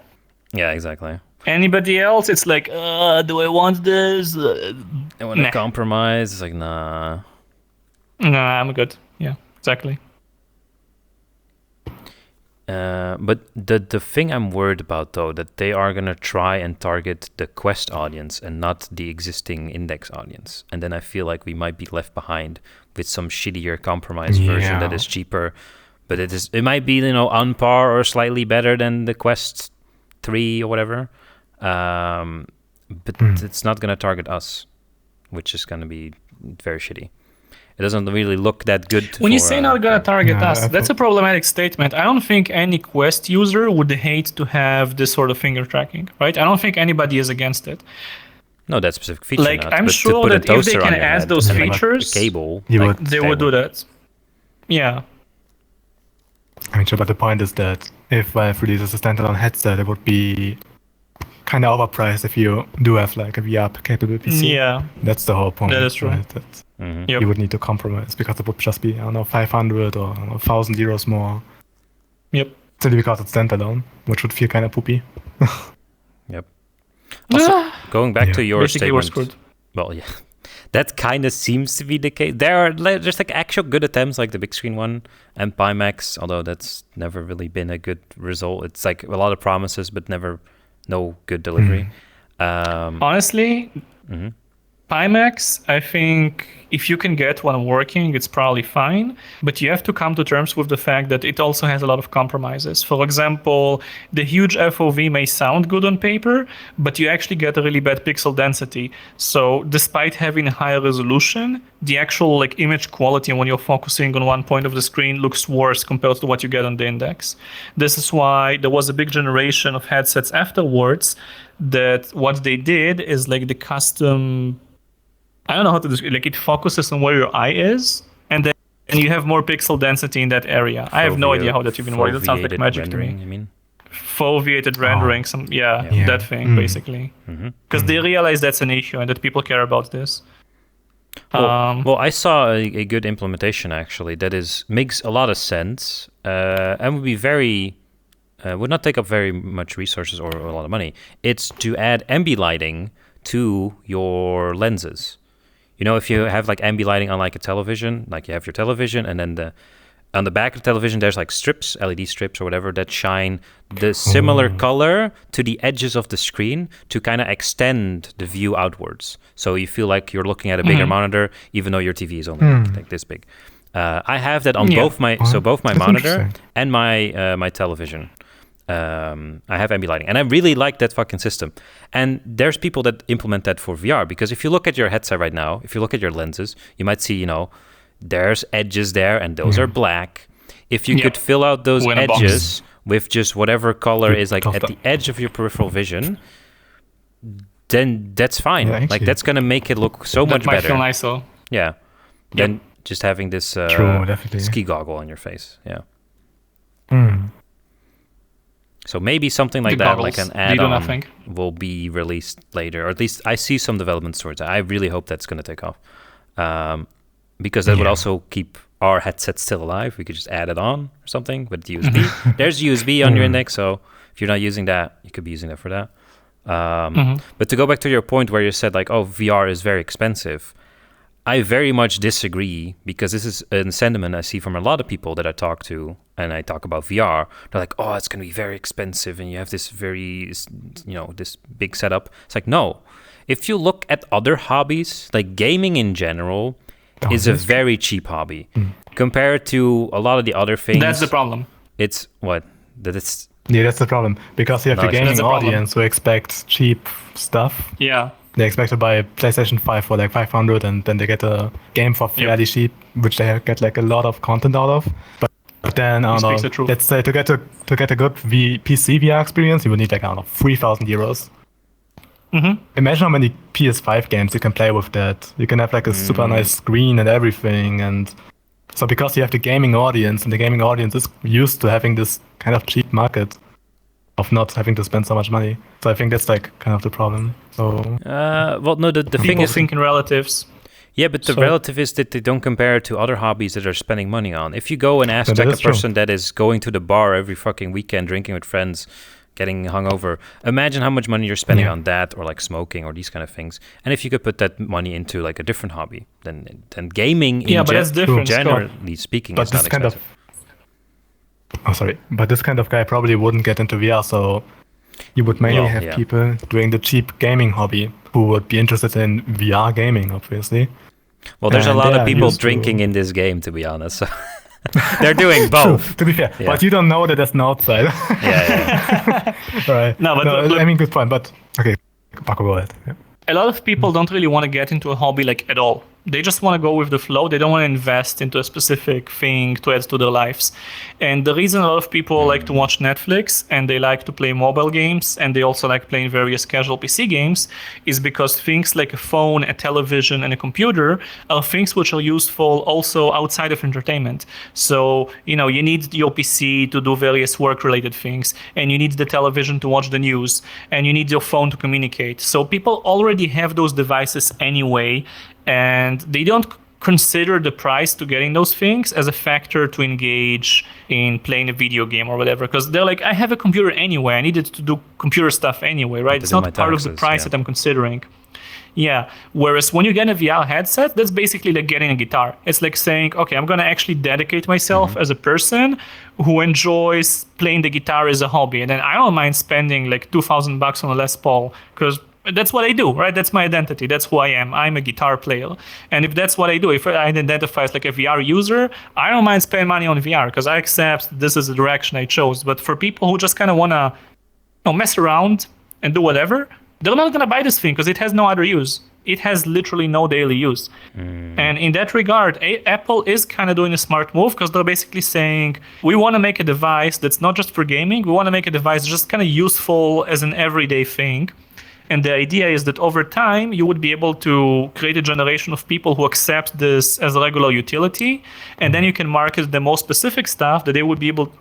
S1: Yeah, exactly.
S2: Anybody else? It's like, do I want this?
S1: I want to compromise. It's like, nah.
S2: Nah, I'm good. Yeah, exactly.
S1: But the thing I'm worried about, though, that they are going to try and target the Quest audience and not the existing Index audience. And then I feel like we might be left behind with some shittier compromised version that is cheaper. But it might be, on par or slightly better than the Quest 3 or whatever. But it's not going to target us, which is going to be very shitty. It doesn't really look that good.
S2: When you say not going to target us, that's a problematic statement. I don't think any Quest user would hate to have this sort of finger tracking, right? I don't think anybody is against it.
S1: No, that specific feature.
S2: Like, I'm sure that if they can add those features,
S1: cable,
S2: they would do that. Yeah.
S3: I mean, sure, but the point is that if Valve releases a standalone headset, it would be kind of overpriced if you do have like a VR-capable PC.
S2: Yeah.
S3: That's the whole point.
S2: That is true.
S3: Right? You would need to compromise because it would just be, 500 or 1,000 euros more.
S2: Yep.
S3: Simply because it's standalone, which would feel kind of poopy.
S1: Yep. Also, going back to your
S2: basically
S1: statement. Well, yeah. That kind of seems to be the case. There are just like actual good attempts, like the big screen one and Pimax, although that's never really been a good result. It's like a lot of promises, but no good delivery.
S2: Honestly, Pimax, I think if you can get one working, it's probably fine. But you have to come to terms with the fact that it also has a lot of compromises. For example, the huge FOV may sound good on paper, but you actually get a really bad pixel density. So despite having a higher resolution, the actual image quality when you're focusing on one point of the screen looks worse compared to what you get on the Index. This is why there was a big generation of headsets afterwards that what they did is the custom, I don't know how to describe it. It focuses on where your eye is, and then you have more pixel density in that area. I have no idea how that even works. That sounds like magic to me.
S1: You mean?
S2: Foveated rendering, that thing, basically. Because they realize that's an issue and that people care about this.
S1: Well, I saw a good implementation, actually, that makes a lot of sense and would be would not take up very much resources or a lot of money. It's to add ambilighting to your lenses. If you have ambilighting on a television, you have your television, and then on the back of the television there's strips, LED strips or whatever, that shine the similar color to the edges of the screen to kind of extend the view outwards. So you feel like you're looking at a bigger monitor, even though your TV is only like this big. I have that on both my monitor and my television. I have ambilighting, and I really like that fucking system. And there's people that implement that for VR, because if you look at your headset right now, if you look at your lenses, you might see, there's edges there, and those are black. If you could fill out those edges with just whatever color is at the edge of your peripheral vision, then that's fine. Yeah, that's gonna make it look so much better.
S2: That might feel nicer.
S1: Yeah. Than just having this ski goggle on your face. Yeah. So maybe something like that, like an add-on, will be released later, or at least I see some developments towards it. I really hope that's going to take off, because that would also keep our headset still alive. We could just add it on or something with USB. There's USB on your Index, so if you're not using that, you could be using that for that. But to go back to your point where you said VR is very expensive, I very much disagree, because this is a sentiment I see from a lot of people that I talk to, and I talk about VR. They're like, oh, it's going to be very expensive, and you have this this big setup. It's no. If you look at other hobbies, gaming in general is a very cheap hobby compared to a lot of the other things.
S2: That's the problem.
S1: It's what? That it's...
S3: Yeah, that's the problem, because you have the gaming audience who expects cheap stuff.
S2: Yeah.
S3: They expect to buy a PlayStation 5 for 500, and then they get a game for fairly cheap, which they get a lot of content out of. But then, let's say to get a good PC VR experience, you would need 3,000 euros. Imagine how many PS5 games you can play with that. You can have a super nice screen and everything, and so because you have the gaming audience, and the gaming audience is used to having this kind of cheap market of not having to spend so much money. So I think that's kind of the problem. So
S1: well, no, the thing is,
S2: think in relatives.
S1: Yeah, but the relative is that they don't compare it to other hobbies that are spending money on. If you go and ask a person that is going to the bar every fucking weekend, drinking with friends, getting hungover, imagine how much money you're spending on that, or smoking, or these kind of things. And if you could put that money into a different hobby, then gaming,
S2: but that's different,
S1: generally speaking,
S3: but
S1: is not expensive.
S3: Oh, sorry. But this kind of guy probably wouldn't get into VR, so you would mainly have people doing the cheap gaming hobby who would be interested in VR gaming, obviously.
S1: Well, there's a lot of people drinking in this game, to be honest. So they're doing both.
S3: True, to be fair, but you don't know that as an outsider.
S1: Yeah.
S3: Right.
S2: No, but
S3: I mean, good point. But okay, Paco, go ahead. Yeah.
S2: A lot of people don't really want to get into a hobby like at all. They just want to go with the flow. They don't want to invest into a specific thing to add to their lives. And the reason a lot of people like to watch Netflix and they like to play mobile games and they also like playing various casual PC games is because things like a phone, a television, and a computer are things which are useful also outside of entertainment. So, you need your PC to do various work-related things, and you need the television to watch the news, and you need your phone to communicate. So people already have those devices anyway, and they don't consider the price to getting those things as a factor to engage in playing a video game or whatever, because they're like, I have a computer anyway, I need it to do computer stuff anyway, right? It's not part of the price that I'm considering. Yeah, whereas when you get a VR headset, that's basically like getting a guitar. It's like saying, okay, I'm going to actually dedicate myself as a person who enjoys playing the guitar as a hobby, and then I don't mind spending like $2,000 on a Les Paul, because that's what I do, right? That's my identity. That's who I am. I'm a guitar player. And if that's what I do, if I identify as like a VR user, I don't mind spending money on VR because I accept this is the direction I chose. But for people who just kind of want to mess around and do whatever, they're not going to buy this thing because it has no other use. It has literally no daily use. And in that regard, Apple is kind of doing a smart move because they're basically saying, we want to make a device that's not just for gaming. We want to make a device just kind of useful as an everyday thing. And the idea is that over time, you would be able to create a generation of people who accept this as a regular utility. And then you can market the most specific stuff that they would be able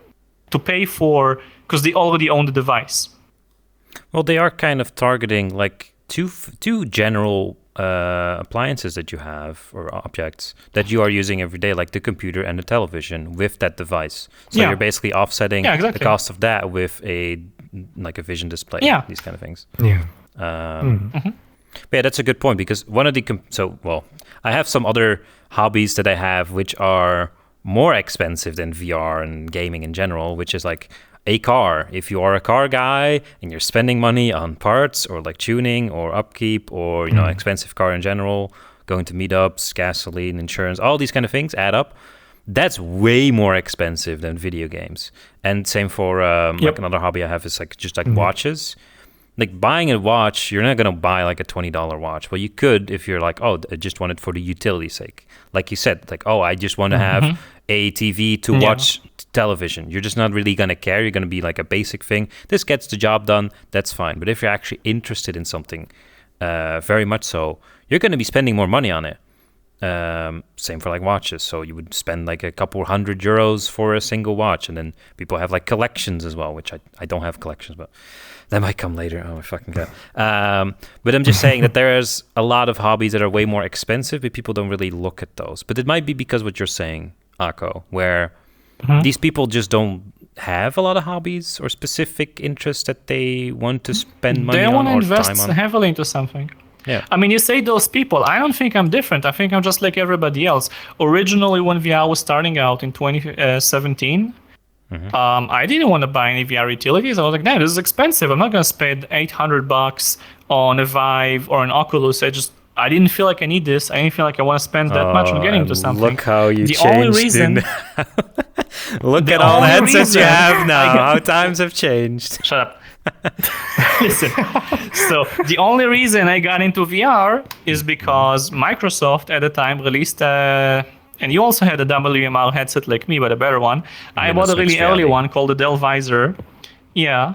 S2: to pay for because they already own the device.
S1: Well, they are kind of targeting like two general appliances that you have or objects that you are using every day, like the computer and the television with that device. So you're basically offsetting the cost of that with a vision display, these kind of things.
S3: Yeah.
S1: But yeah, that's a good point because one of the I have some other hobbies that I have which are more expensive than VR and gaming in general, which is like a car. If you are a car guy and you're spending money on parts or like tuning or upkeep or expensive car in general, going to meetups, gasoline, insurance, all these kind of things add up. That's way more expensive than video games. And same for like another hobby I have is like just like watches. Like buying a watch, you're not going to buy like a $20 watch. Well, you could if you're like, I just want it for the utility sake. Like you said, like, I just want to have a TV to watch television. You're just not really going to care. You're going to be like a basic thing. This gets the job done. That's fine. But if you're actually interested in something, very much so, you're going to be spending more money on it. Same for like watches. So you would spend like a couple €100 for a single watch. And then people have like collections as well, which I don't have collections, but that might come later. Oh, my fucking God. But I'm just saying that there's a lot of hobbies that are way more expensive, but people don't really look at those. But it might be because what you're saying, Aqo, where these people just don't have a lot of hobbies or specific interests that they want to spend money on or time on.
S2: They want to invest heavily into something.
S1: Yeah.
S2: I mean, you say those people. I don't think I'm different. I think I'm just like everybody else. Originally, when VR was starting out in 2017, I didn't want to buy any VR utilities. I was like, this is expensive. I'm not going to spend $800 on a Vive or an Oculus. I didn't feel like I need this. I didn't feel like I want to spend that much on getting into something.
S1: Look how you
S2: the
S1: changed.
S2: Only reason,
S1: look at all the headsets you have now. How times have changed.
S2: Shut up. Listen. So the only reason I got into VR is because Microsoft at the time released and you also had a WMR headset like me, but a better one. I bought a really early one called the Dell Visor. Yeah.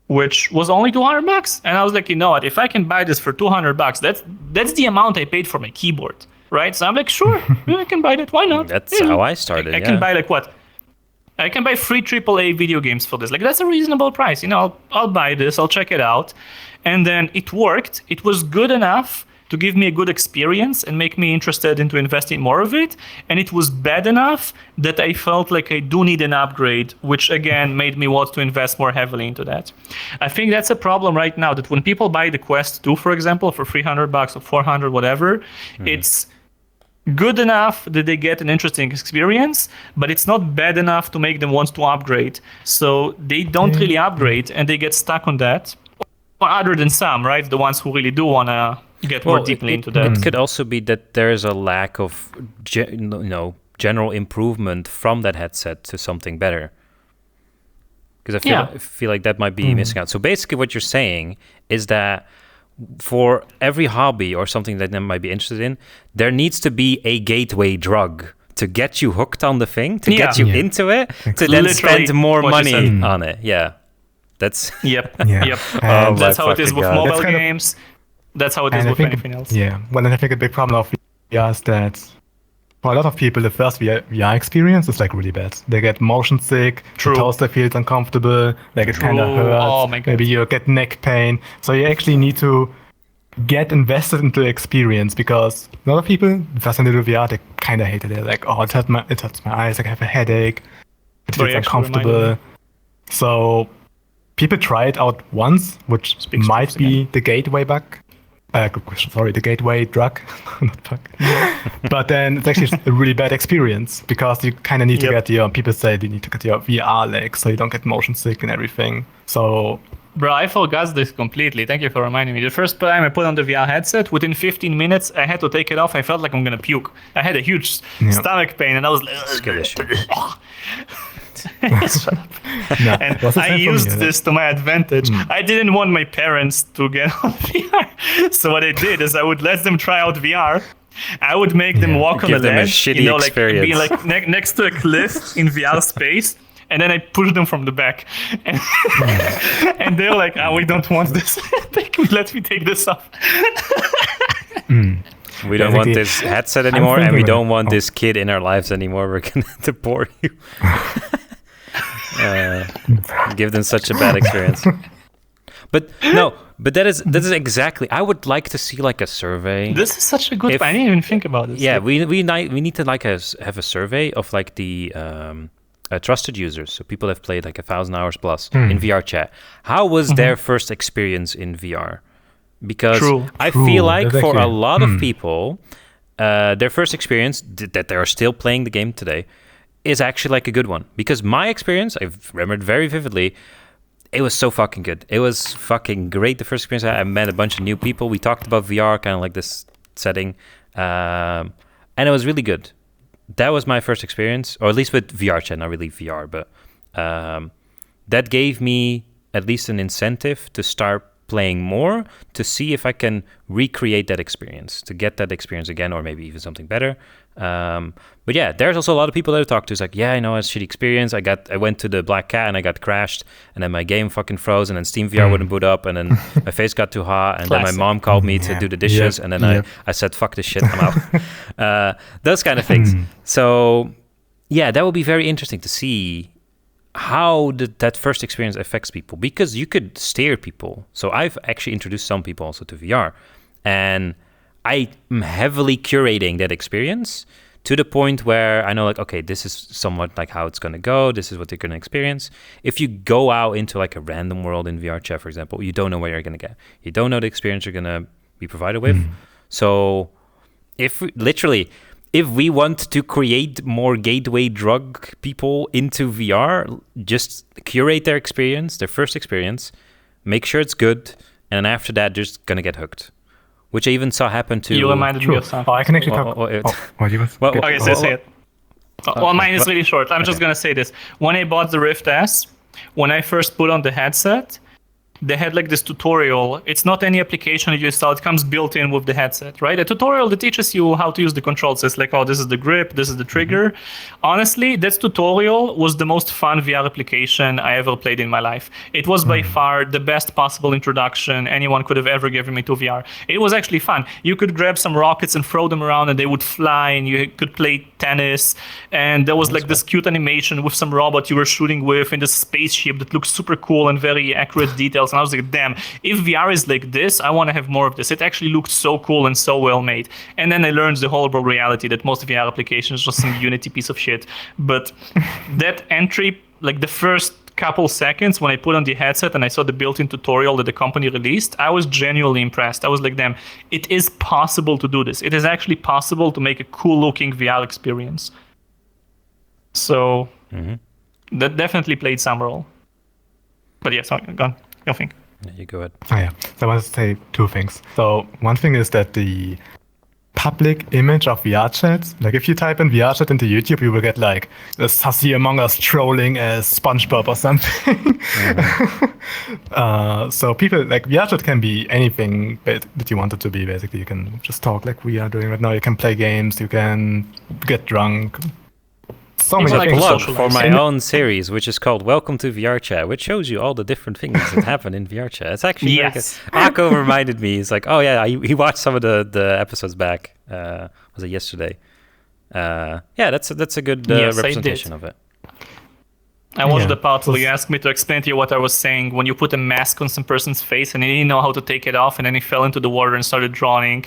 S2: Which was only $200. And I was like, you know what? If I can buy this for $200, that's the amount I paid for my keyboard, right? So I'm like, sure, I can buy that. Why not?
S1: That's how I started.
S2: I can buy like what? I can buy 3 AAA video games for this. Like that's a reasonable price. I'll buy this. I'll check it out. And then it worked. It was good enough to give me a good experience and make me interested into investing more of it. And it was bad enough that I felt like I do need an upgrade, which again made me want to invest more heavily into that. I think that's a problem right now, that when people buy the Quest 2, for example, for $300 or $400, whatever, it's good enough that they get an interesting experience, but it's not bad enough to make them want to upgrade. So they don't really upgrade, and they get stuck on that. Other than some, right? The ones who really do want to get more deeply into that.
S1: It could also be that there's a lack of general improvement from that headset to something better. Because I feel like that might be missing out. So basically what you're saying is that for every hobby or something that they might be interested in, there needs to be a gateway drug to get you hooked on the thing, to get you into it, to then spend more money on it. Yeah. That's
S2: Yep. That's how it is with mobile games. That's how it is with anything else.
S3: Yeah. Well, and I think a big problem of VR is that for a lot of people, the first VR experience is like really bad. They get motion sick, the toaster feels uncomfortable, like it kind of hurts.
S2: Oh my God.
S3: Maybe you get neck pain. So you actually need to get invested into the experience, because a lot of people, the first time they do VR, they kind of hate it. They're like, oh, it hurts my eyes, like I have a headache, it feels uncomfortable. So people try it out once, which might be the gateway bug. Good question. Sorry, the gateway drug, not bug. But then it's actually a really bad experience, because you kind of need to get your. People say you need to get your VR legs so you don't get motion sick and everything. So.
S2: Bro, I forgot this completely. Thank you for reminding me. The first time I put on the VR headset, within 15 minutes, I had to take it off. I felt like I'm gonna puke. I had a huge stomach pain, and I was like, shut up. And I used this to my advantage. I didn't want my parents to get on VR. So what I did is I would let them try out VR. I would make them walk on the ledge, like be like next to a cliff in VR space. And then I pushed them from the back. And they're like, we don't want this. Let me take this off.
S1: We don't want this headset anymore, and we don't want this kid in our lives anymore. We're going to bore you. Give them such a bad experience. But that is exactly. I would like to see like a survey.
S2: This is such a good. I didn't even think about this.
S1: Yeah, we need to like have a survey of like the trusted users, so people have played like 1,000 hours plus in VRChat. How was their first experience in VR? Because I feel like for a lot of people, their first experience that they are still playing the game today is actually like a good one. Because my experience, I remembered very vividly, it was so fucking good. It was fucking great. The first experience I met a bunch of new people. We talked about VR, kind of like this setting, and it was really good. That was my first experience, or at least with VRChat, not really VR, but that gave me at least an incentive to start playing more, to see if I can recreate that experience, to get that experience again, or maybe even something better. But yeah, there's also a lot of people that I talk to. It's like, yeah, I know it's a shitty experience. I went to the Black Cat and I got crashed, and then my game fucking froze, and then Steam VR wouldn't boot up, and then my face got too hot, and then my mom called me to do the dishes, and then I said, fuck this shit, I'm out. Those kind of things. So yeah, that would be very interesting to see how that first experience affects people, because you could steer people. So I've actually introduced some people also to VR, and I'm heavily curating that experience to the point where I know, like, okay, this is somewhat like how it's going to go. This is what they're going to experience. If you go out into like a random world in VRChat, for example, you don't know where you're going to get. You don't know the experience you're going to be provided with. So if we want to create more gateway drug people into VR, just curate their experience, their first experience, make sure it's good, and then after that, they're just going to get hooked. Which I even saw happen to...
S2: You reminded me of something.
S3: I can actually talk...
S2: Okay, say it. Mine is really short. I'm just going to say this. When I bought the Rift S, when I first put on the headset, they had like this tutorial. It's not any application you install. It comes built in with the headset, right? A tutorial that teaches you how to use the controls. It's like, oh, this is the grip, this is the trigger. Honestly, that tutorial was the most fun VR application I ever played in my life. It was by far the best possible introduction anyone could have ever given me to VR. It was actually fun. You could grab some rockets and throw them around and they would fly, and you could play tennis. And there was like this cute animation with some robot you were shooting with in this spaceship that looked super cool and very accurate details. And I was like, damn, if VR is like this, I want to have more of this. It actually looked so cool and so well made. And then I learned the horrible reality that most VR applications are just some Unity piece of shit. But that entry, like the first couple seconds when I put on the headset and I saw the built-in tutorial that the company released, I was genuinely impressed. I was like, damn, it is possible to do this. It is actually possible to make a cool-looking VR experience. So that definitely played some role. But yeah, sorry, go on. Go think.
S1: Yeah, you go ahead.
S3: Oh, yeah. So I want to say two things. So one thing is that the public image of VRChat, like if you type in VRChat into YouTube, you will get like a sussy Among Us trolling as Spongebob or something. So people, like VRChat can be anything that you want it to be, basically. You can just talk like we are doing right now. You can play games, you can get drunk. So
S1: It's
S3: many
S1: like a
S3: things.
S1: plug for my own series, which is called Welcome to VRChat, which shows you all the different things that happen in VRChat. It's actually
S2: Yes.
S1: Aqo reminded me. He's like, oh yeah, he watched some of the episodes back. Was it yesterday? Yeah, that's a good
S2: Yes, I
S1: representation
S2: did.
S1: of it.
S2: I watched
S3: Yeah.
S2: the part where you asked me to explain to you what I was saying when you put a mask on some person's face and he didn't know how to take it off, and then he fell into the water and started drowning.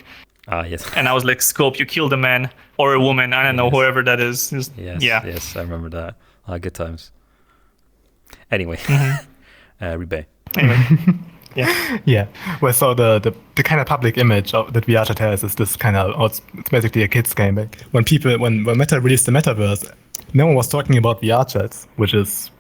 S1: Yes.
S2: And I was like, Scope, you killed a man or a woman. I don't know, whoever that is.
S1: Yes, I remember that. Good times. Anyway, Riibe.
S2: Anyway,
S3: Yeah. Well, so the kind of public image that VRChat has is this kind of, it's basically a kids game. Like when Meta released the metaverse, no one was talking about VRChat, which is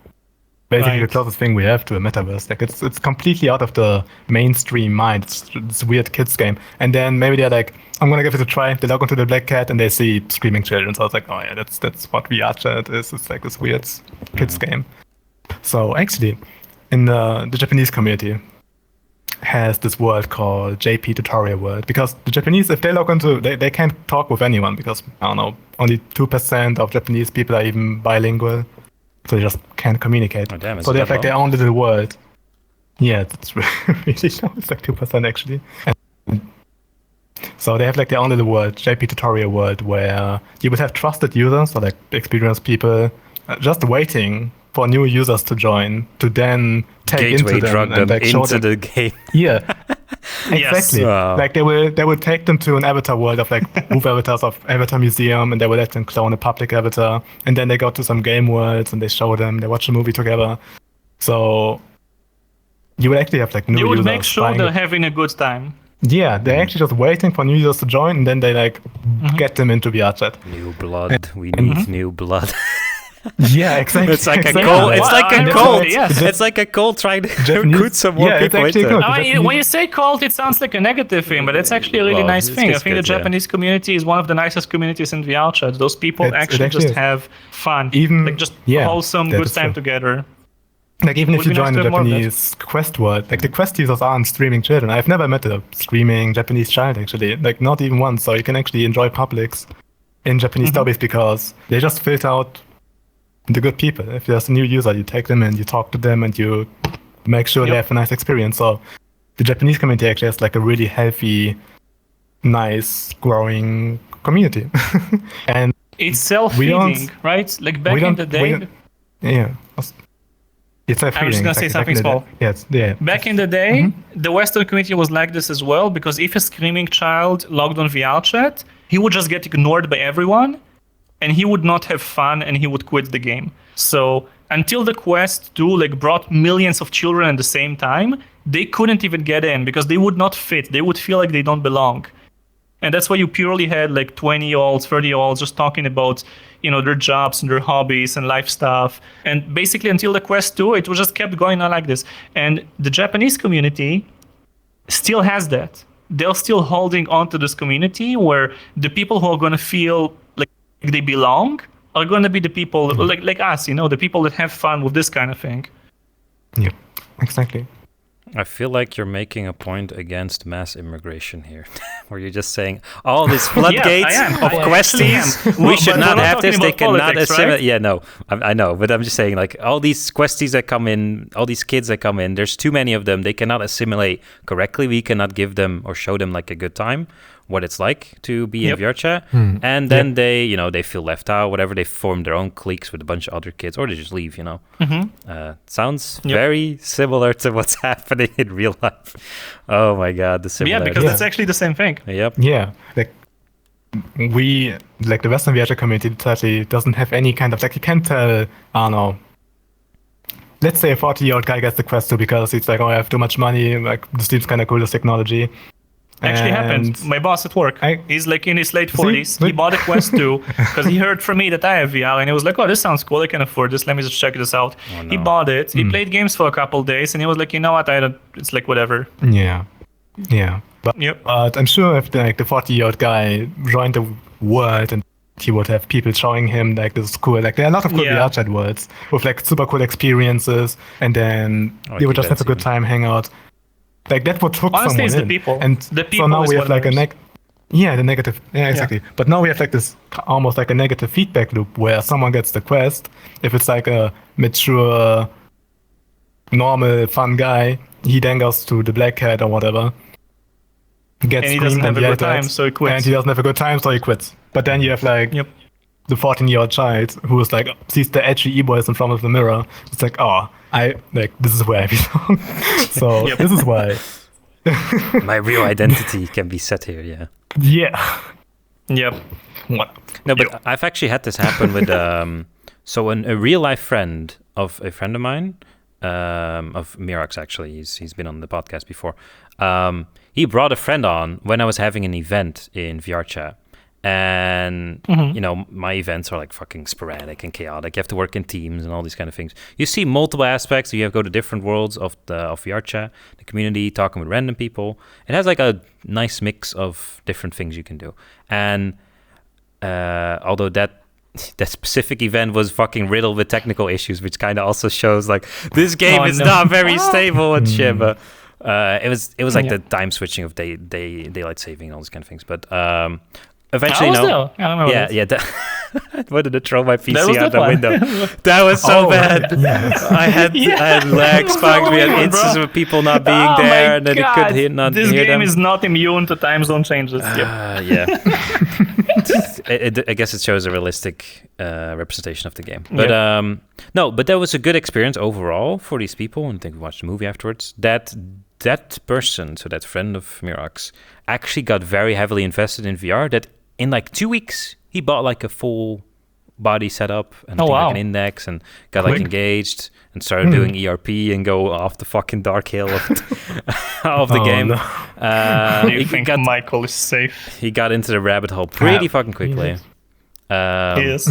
S3: basically the closest thing we have to a metaverse. Like it's completely out of the mainstream mind. It's a weird kids game. And then maybe they're like, I'm gonna give it a try. They log onto the Black Cat and they see screaming children. So I was like, oh yeah, that's what VRChat is. It's like this weird kids game. So actually, in the Japanese community has this world called JP Tutorial World, because the Japanese, if they log into, they can't talk with anyone because, I don't know, only 2% of Japanese people are even bilingual. So they just can't communicate.
S1: Oh, damn,
S3: so they have like their own little world. Yeah, that's really low. It's like 2% actually. And so they have like their own little world, JP Tutorial World, where you would have trusted users, so like experienced people, just waiting for new users to join, to then take
S1: Gateway
S3: into them
S1: drug
S3: and
S1: them
S3: like show
S1: into
S3: them.
S1: the game.
S3: Yeah,
S2: Yes.
S3: exactly.
S1: Wow.
S3: Like they will take them to an avatar world of like move avatars of Avatar Museum, and they will let them clone a public avatar, and then they go to some game worlds and they show them, they watch a movie together. So you would actually have like new
S2: you would
S3: users.
S2: make sure
S3: buying
S2: they're
S3: it.
S2: having a good time.
S3: Yeah, they're actually just waiting for new users to join, and then they like get them into VRChat.
S1: New blood. We need new blood.
S3: Yeah, exactly.
S1: It's like
S3: exactly.
S1: a cult. It's like a
S2: Wow,
S1: cult.
S2: yes.
S1: It's like a cult trying to
S3: Japanese-
S1: recruit some more
S3: yeah, it's
S1: people
S3: actually
S1: into
S3: good.
S1: it.
S2: I mean, when you say cult, it sounds like a negative thing, but it's actually a really
S1: Well,
S2: nice
S1: it's
S2: thing. I
S1: just
S2: think the
S1: good, yeah.
S2: Japanese community is one of the nicest communities in VRChat. Those people
S3: It
S2: actually
S3: actually
S2: just
S3: is.
S2: have fun,
S3: Even-
S2: like just
S3: yeah,
S2: wholesome,
S3: that
S2: good
S3: is
S2: time
S3: true.
S2: together.
S3: Like even if
S2: Would
S3: you
S2: be nice
S3: join
S2: to
S3: the
S2: have more of that.
S3: Japanese Quest world, like the Quest users aren't streaming children. I've never met a screaming Japanese child actually, like not even once. So you can actually enjoy publics in Japanese lobbies because they just filter out the good people. If there's a new user, you take them in, you talk to them, and you make sure they
S2: Yep.
S3: have a nice experience. So the Japanese community actually has like a really healthy, nice, growing community. And
S2: It's
S3: We
S2: self-feeding,
S3: don't-
S2: right? Like back
S3: we
S2: in
S3: don't-
S2: the
S3: we
S2: day,
S3: don't- yeah. It's
S2: I was just gonna say something small.
S3: Yes, yeah.
S2: Back in the day, the Western community was like this as well, because if a screaming child logged on VRChat, he would just get ignored by everyone, and he would not have fun, and he would quit the game. So until the Quest 2 like brought millions of children at the same time, they couldn't even get in because they would not fit. They would feel like they don't belong. And that's why you purely had like 20-year-olds, 30-year-olds just talking about, their jobs and their hobbies and life stuff. And basically until the Quest 2, it was just kept going on like this. And the Japanese community still has that. They're still holding on to this community where the people who are going to feel like they belong are going to be the people like us, the people that have fun with this kind of thing.
S3: Yeah, exactly.
S1: I feel like you're making a point against mass immigration here, where you're just saying all these floodgates
S2: I am.
S1: of
S2: I actually
S1: questies.
S2: am.
S1: We
S2: Well,
S1: should
S2: but
S1: not
S2: we're not
S1: have this.
S2: talking
S1: They
S2: about
S1: cannot
S2: politics,
S1: assimilate.
S2: right?
S1: Yeah, no, I know, but I'm just saying, like all these questies that come in, all these kids that come in. There's too many of them. They cannot assimilate correctly. We cannot give them or show them like a good time, what it's like to be in VRChat, and then they, they feel left out. Whatever, they form their own cliques with a bunch of other kids, or they just leave. Sounds very similar to what's happening in real life. Oh my god, the
S2: Yeah,
S1: similarity.
S2: because that's actually the same thing.
S1: Yep.
S3: Yeah, like the Western VRChat community certainly doesn't have any kind of, like, you can't tell, I don't know, let's say a 40-year-old guy gets the Quest 2 because he's like, oh, I have too much money. Like, this seems kind of cool, this technology.
S2: Actually happened. My boss at work, he's like in his late 40s. He bought a Quest 2 because he heard from me that I have VR, and he was like, oh, this sounds cool. I can afford this. Let me just check this out. Oh, no. He bought it. He played games for a couple days, and he was like, you know what? It's like whatever.
S3: Yeah. But I'm sure if the 40-year-old guy joined the world, and he would have people showing him like this cool, like there are a lot of cool VRChat worlds with like super cool experiences, and then they would just have a good time, hang out. Like that would hook
S2: Honestly,
S3: someone
S2: it's the people.
S3: And
S2: the people
S3: so now we have like the negative. Yeah, exactly.
S2: Yeah.
S3: But now we have like this almost like a negative feedback loop where someone gets the Quest. If it's like a mature, normal, fun guy, he then goes to the Black Hat or whatever.
S2: And he doesn't have a good time, so he quits.
S3: And he doesn't have a good time, so he quits. But then you have like the 14-year-old child who's like sees the edgy e-boys in front of the mirror. It's like, oh, this is where I belong. So this is why
S1: my real identity can be set here. Yeah.
S3: Yeah.
S2: Yep.
S3: What?
S1: No, but I've actually had this happen with so a real life friend of a friend of mine, of Mirax actually. He's been on the podcast before. He brought a friend on when I was having an event in VRChat. And you know, my events are like fucking sporadic and chaotic. You have to work in teams and all these kind of things. You see multiple aspects. You have to go to different worlds of VRChat, the community, talking with random people. It has like a nice mix of different things you can do. And although that specific event was fucking riddled with technical issues, which kind of also shows like this game is not very stable and shit. But it was like the time switching of daylight saving and all these kind of things. But eventually, no. I wanted to throw my PC out the window. That was so bad. Yes. I had lag spikes. We had instances of people not being there, and then it could not
S2: this
S1: hear them.
S2: This game is not immune to time zone changes.
S1: Yeah. I guess it shows a realistic representation of the game. But no, but that was a good experience overall for these people. And I think we watched the movie afterwards. That person, so that friend of Mirax, actually got very heavily invested in VR. That in like 2 weeks, he bought like a full body setup and like an index and got like engaged and started doing ERP and go off the fucking dark hill of the game.
S2: No. Do you think Michael is safe?
S1: He got into the rabbit hole pretty fucking quickly.
S2: He is.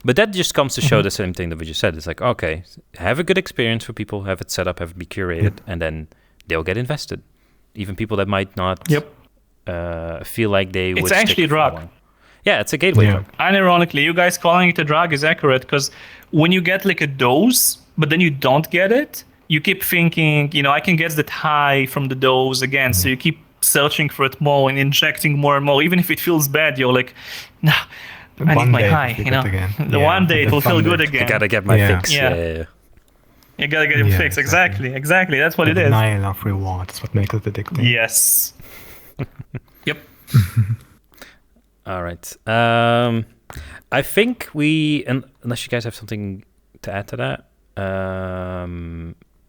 S1: But that just comes to show the same thing that we just said. It's like, okay, have a good experience for people, have it set up, have it be curated, and then they'll get invested. Even people that might not feel like they would.
S2: It's actually a drug.
S1: Yeah, it's a gateway drug.
S2: Unironically, you guys calling it a drug is accurate because when you get like a dose, but then you don't get it, you keep thinking, I can get that high from the dose again. So you keep searching for it more and injecting more and more. Even if it feels bad, you're like, nah, I need my high. One day it will feel good again.
S1: I gotta get my fix. Yeah.
S2: You gotta get your fix. Exactly. That's what it is.
S3: Denial of reward is what makes it addictive.
S2: Yes. Yep.
S1: All right. I think unless you guys have something to add to that,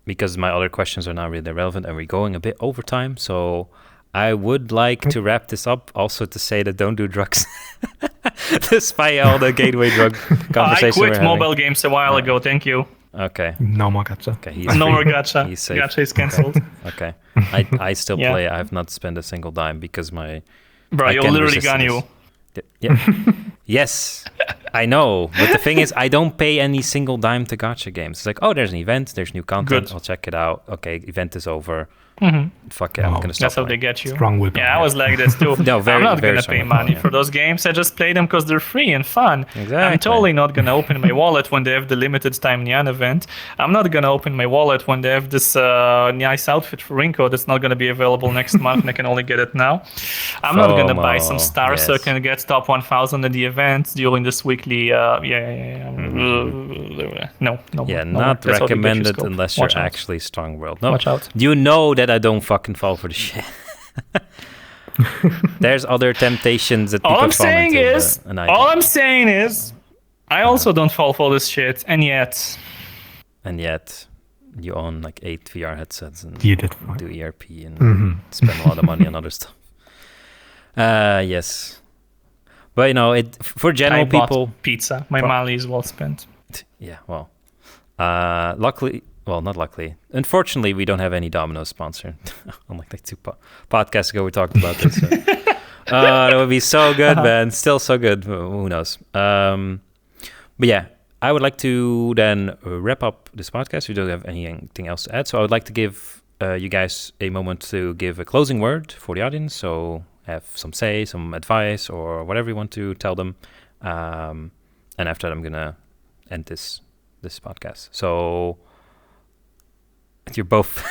S1: because my other questions are not really relevant and we're going a bit over time. So I would like to wrap this up also to say that don't do drugs. Despite all the gateway drug conversation.
S2: I quit mobile games a while ago. Thank you.
S1: Okay.
S3: No more Gatcha.
S1: Okay,
S2: no more Gatcha.
S1: He's safe.
S2: Gatcha is cancelled.
S1: Okay. I still play. I have not spent a single dime because my...
S2: Bro, you're literally gun you.
S1: Yeah. Yes, I know. But the thing is, I don't pay any single dime to Gatcha games. It's like, oh, there's an event, there's new content.
S2: Good.
S1: I'll check it out. Okay, event is over. Fuck it,
S3: No,
S1: I'm gonna stop.
S2: That's how
S1: playing.
S2: they get you.
S3: Strong willpower.
S2: Yeah, I was like this too.
S1: No,
S2: I'm not
S1: very
S2: gonna
S1: strong
S2: pay money
S1: willpower,
S2: for those games. I just play them because they're free and fun.
S1: Exactly.
S2: I'm totally not gonna open my wallet when they have the limited time Nyan event. I'm not gonna open my wallet when they have this nice outfit for Rinko that's not gonna be available next month and I can only get it now. I'm not gonna buy some stars so I can get top 1,000 at the event during this weekly. No.
S1: Yeah, not recommended unless you're actually strong-willed. No,
S2: watch out.
S1: You know that I don't fucking fall for the shit. There's other temptations that people
S2: All I'm
S1: fall
S2: saying
S1: into.
S2: All I'm saying is, I also don't fall for this shit, and yet
S1: you own like 8 VR headsets and
S3: You did
S1: do ERP and spend a lot of money on other stuff. Yes, but for general
S2: I bought
S1: people,
S2: pizza. My money is well spent.
S1: yeah. Well, Luckily, well, not luckily. Unfortunately, we don't have any Domino's sponsor. Unlike like 2 podcasts ago, we talked about this. So. That would be so good, man. Still so good. Who knows? But yeah, I would like to then wrap up this podcast. We don't have anything else to add. So I would like to give you guys a moment to give a closing word for the audience. So have some advice, or whatever you want to tell them. And after that, I'm going to end this podcast. So you're both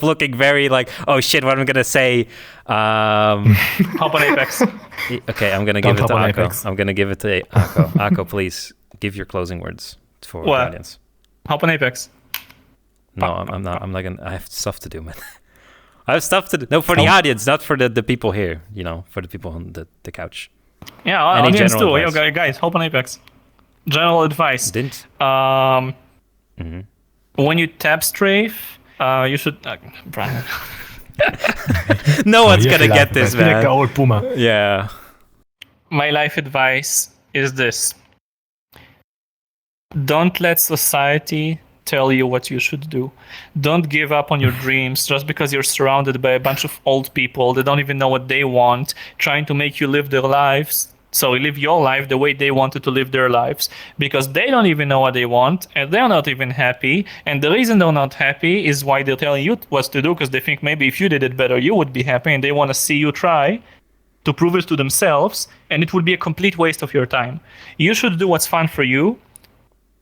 S1: looking very like, oh shit, what am I gonna say?
S2: Hop on Apex.
S1: Okay, I'm gonna give it to Aqo. I'm gonna give it to Aqo. Aqo, please give your closing words for the audience.
S2: Hop on Apex.
S1: No, I'm not. I'm not gonna. I have stuff to do, man. I have stuff to do. No, for the audience, not for the people here. For the people on the couch.
S2: Yeah, audience too. Yo, guys, hop on Apex. General advice. When you tap strafe, you should... Brian.
S1: No one's gonna get this, man.
S3: Like the old boomer.
S1: Yeah.
S2: My life advice is this. Don't let society tell you what you should do. Don't give up on your dreams just because you're surrounded by a bunch of old people that don't even know what they want, trying to make you live their lives. So live your life the way they wanted to live their lives, because they don't even know what they want and they're not even happy. And the reason they're not happy is why they're telling you what to do, because they think maybe if you did it better, you would be happy, and they want to see you try to prove it to themselves, and it would be a complete waste of your time. You should do what's fun for you,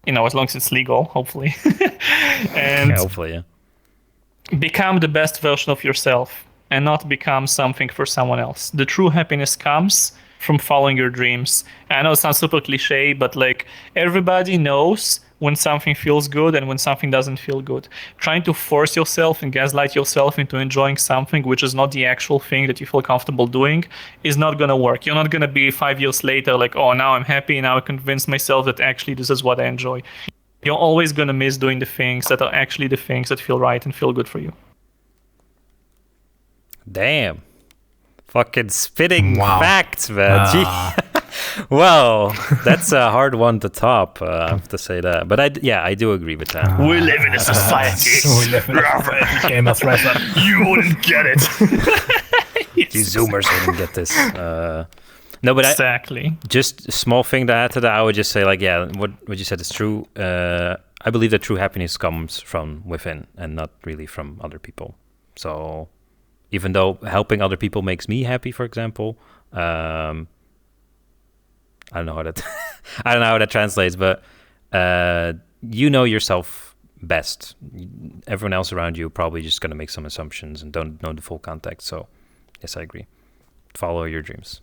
S2: as long as it's legal, hopefully. And
S1: yeah, hopefully, yeah.
S2: Become the best version of yourself and not become something for someone else. The true happiness comes from following your dreams. I know it sounds super cliche, but like everybody knows when something feels good and when something doesn't feel good. Trying to force yourself and gaslight yourself into enjoying something which is not the actual thing that you feel comfortable doing is not going to work. You're not going to be 5 years later like, oh, now I'm happy, now I convinced myself that actually this is what I enjoy. You're always going to miss doing the things that are actually the things that feel right and feel good for you.
S1: Damn. Fucking spitting facts, man. Well, that's a hard one to top, I have to say that. But I do agree with that.
S2: We live in a society.
S3: We live in a game of wrestling.
S2: You wouldn't get it.
S1: You Zoomers wouldn't get this. No, but
S2: exactly.
S1: Just a small thing to add to that, I would just say, like, yeah, what you said is true. I believe that true happiness comes from within and not really from other people. So even though helping other people makes me happy, for example, I don't know how that translates, but you know yourself best. Everyone else around you probably just gonna make some assumptions and don't know the full context. So yes, I agree. Follow your dreams.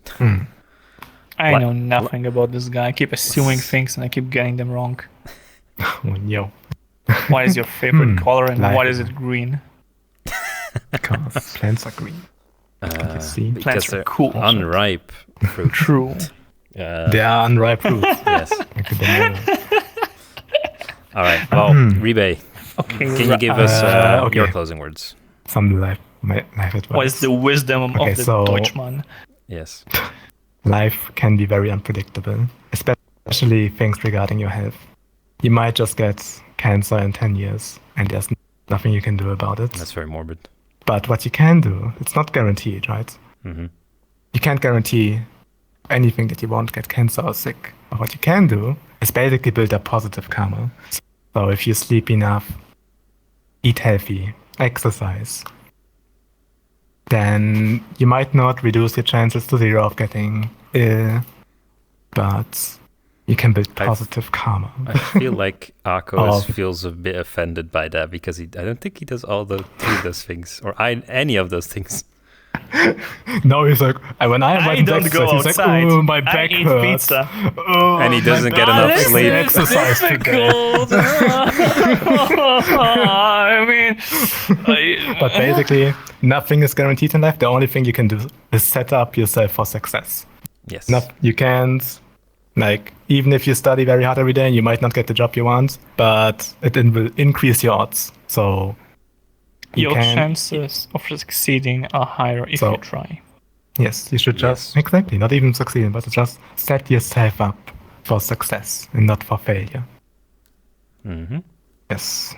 S2: I know nothing about this guy. I keep assuming things and I keep getting them wrong.
S3: Yo.
S2: What is your favorite color and why is it green?
S3: Because plants are green.
S1: Because
S2: plants
S1: they're
S2: are cool.
S1: Unripe fruit.
S2: True.
S3: They are unripe fruits.
S1: Yes. All right. Well, Riibe, can you give us your closing words?
S3: Some life advice.
S2: What is the wisdom of the Deutschman?
S1: Yes.
S3: Life can be very unpredictable, especially things regarding your health. You might just get cancer in 10 years, and there's nothing you can do about it.
S1: That's very morbid.
S3: But what you can do, it's not guaranteed, right?
S1: Mm-hmm.
S3: You can't guarantee anything that you won't get cancer or sick. But what you can do is basically build up positive karma. So if you sleep enough, eat healthy, exercise, then you might not reduce your chances to 0 of getting ill, but you can build positive karma.
S1: I feel like Aqo feels a bit offended by that because I don't think he does all three of those things or any of those things.
S3: No, he's like, when I
S2: don't go outside.
S3: He's like, oh, my back hurts.
S2: Pizza.
S3: Oh,
S1: and he doesn't get enough sleep.
S3: Exercise
S2: I mean,
S3: but basically, nothing is guaranteed in life. The only thing you can do is set up yourself for success.
S1: Yes.
S3: You can't, even if you study very hard every day, you might not get the job you want, but it will increase your odds. So
S2: your chances of succeeding are higher if you try.
S3: Yes, you should just, exactly, not even succeed, but just set yourself up for success and not for failure.
S1: Mm-hmm.
S3: Yes.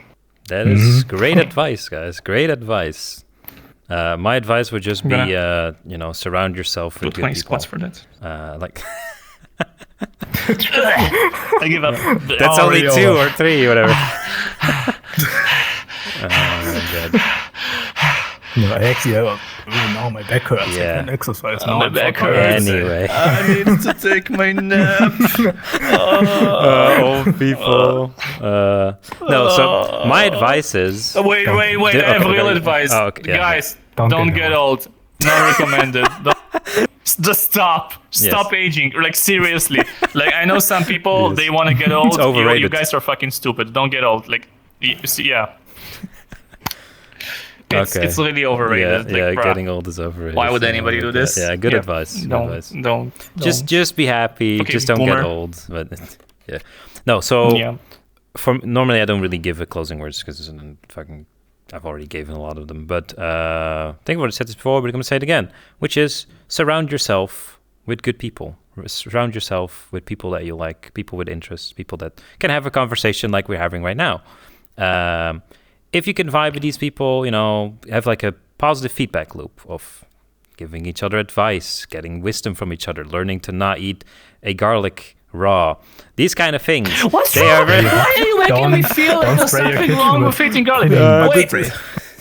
S1: That is great advice, guys. Great advice. My advice would just be, surround yourself with good people.
S2: Squats for that.
S1: Like.
S2: I give up.
S1: That's only 2 or 3, whatever. Oh my god.
S3: No, actually, now my back hurts.
S1: Yeah.
S3: I can exercise
S2: now. My back hurts.
S1: Anyway.
S2: I need to take my nap.
S1: Old people. No, so my advice is...
S2: Wait. I have real advice.
S1: Oh, okay, yeah.
S2: Guys, don't get old. Not recommended. Just stop aging. Like, seriously. Like, I know some people, they want to get old.
S1: It's overrated.
S2: You guys are fucking stupid. Don't get old. Like, yeah. It's really overrated.
S1: Yeah,
S2: like,
S1: getting old is overrated.
S2: Why would anybody do this?
S1: Yeah, good advice.
S2: Don't.
S1: Just be happy.
S2: Okay,
S1: just don't
S2: boomer.
S1: get old. But yeah. No, so normally I don't really give a closing words because I've already given a lot of them. But I think I've already said this before, but I'm going to say it again, which is surround yourself with good people. Surround yourself with people that you like, people with interests, people that can have a conversation like we're having right now. If you can vibe with these people, have like a positive feedback loop of giving each other advice, getting wisdom from each other, learning to not eat a garlic raw. These kind of things.
S2: What's wrong? Why are you making me feel like there's something wrong with eating garlic? Wait.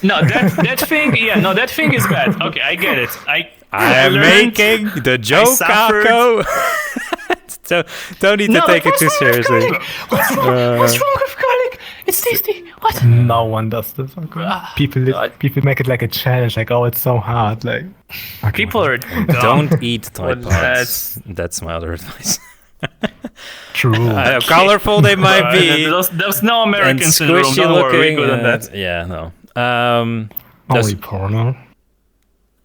S2: No, that thing. Yeah, no, that thing is bad. Okay, I get it. I
S1: am making the joke, Aqo. So don't need to take it too seriously.
S2: What's wrong with garlic? It's tasty. What?
S3: No one does this. People make it like a challenge. Like, oh, it's so hard. Like,
S2: people are dumb.
S1: Don't eat Tide Pods. That's my other advice.
S3: True.
S1: Colorful they might be.
S2: There's no Americans in the room. Don't worry, we're good on that.
S1: Yeah, no.
S3: Only porno.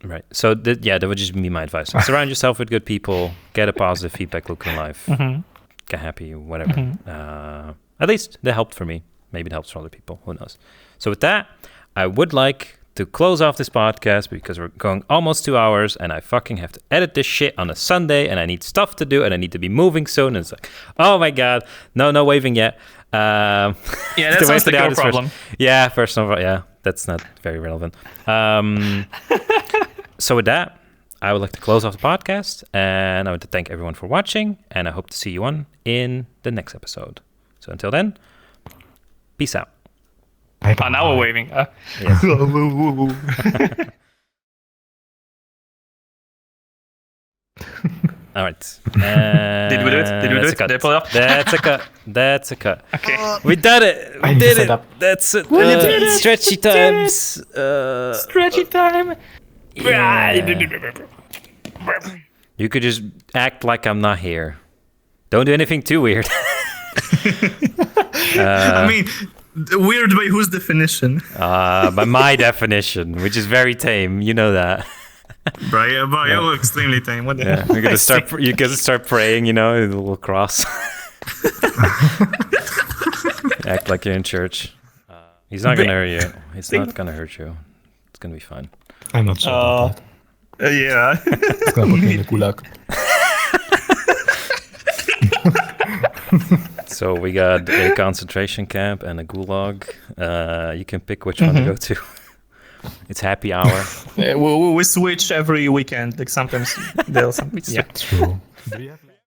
S1: Right. So that would just be my advice. Surround yourself with good people. Get a positive feedback loop in life. Get happy, whatever. At least that helped for me. Maybe it helps for other people. Who knows? So with that, I would like to close off this podcast because we're going almost 2 hours and I fucking have to edit this shit on a Sunday and I need stuff to do and I need to be moving soon. And it's like, oh my God. No waving yet.
S2: Yeah, that sounds like your problem.
S1: Yeah, first of all, yeah. That's not very relevant. So with that, I would like to close off the podcast, and I want to thank everyone for watching, and I hope to see you on in the next episode. So until then, peace out.
S2: Now we're waving.
S1: Yeah. All right.
S2: Did we do it? Did they pull it up?
S1: That's a cut.
S2: Okay.
S1: We did it. We did it. That's it.
S2: We did it.
S1: Stretchy times.
S2: Stretchy time.
S1: Yeah. You could just act like I'm not here. Don't do anything too weird.
S2: I mean, weird by whose definition?
S1: By my definition, which is very tame. You know that.
S2: By you're extremely tame. What the hell?
S1: You're gonna start. You gotta start praying. A little cross. Act like you're in church. He's not gonna hurt you. He's not gonna hurt you. It's gonna be fine.
S3: I'm not sure about that.
S2: Yeah.
S3: It's gonna put me in the gulag.
S1: So we got a concentration camp and a gulag. You can pick which one to go to. It's happy hour.
S2: We switch every weekend. Like sometimes they'll.
S3: Yeah, true.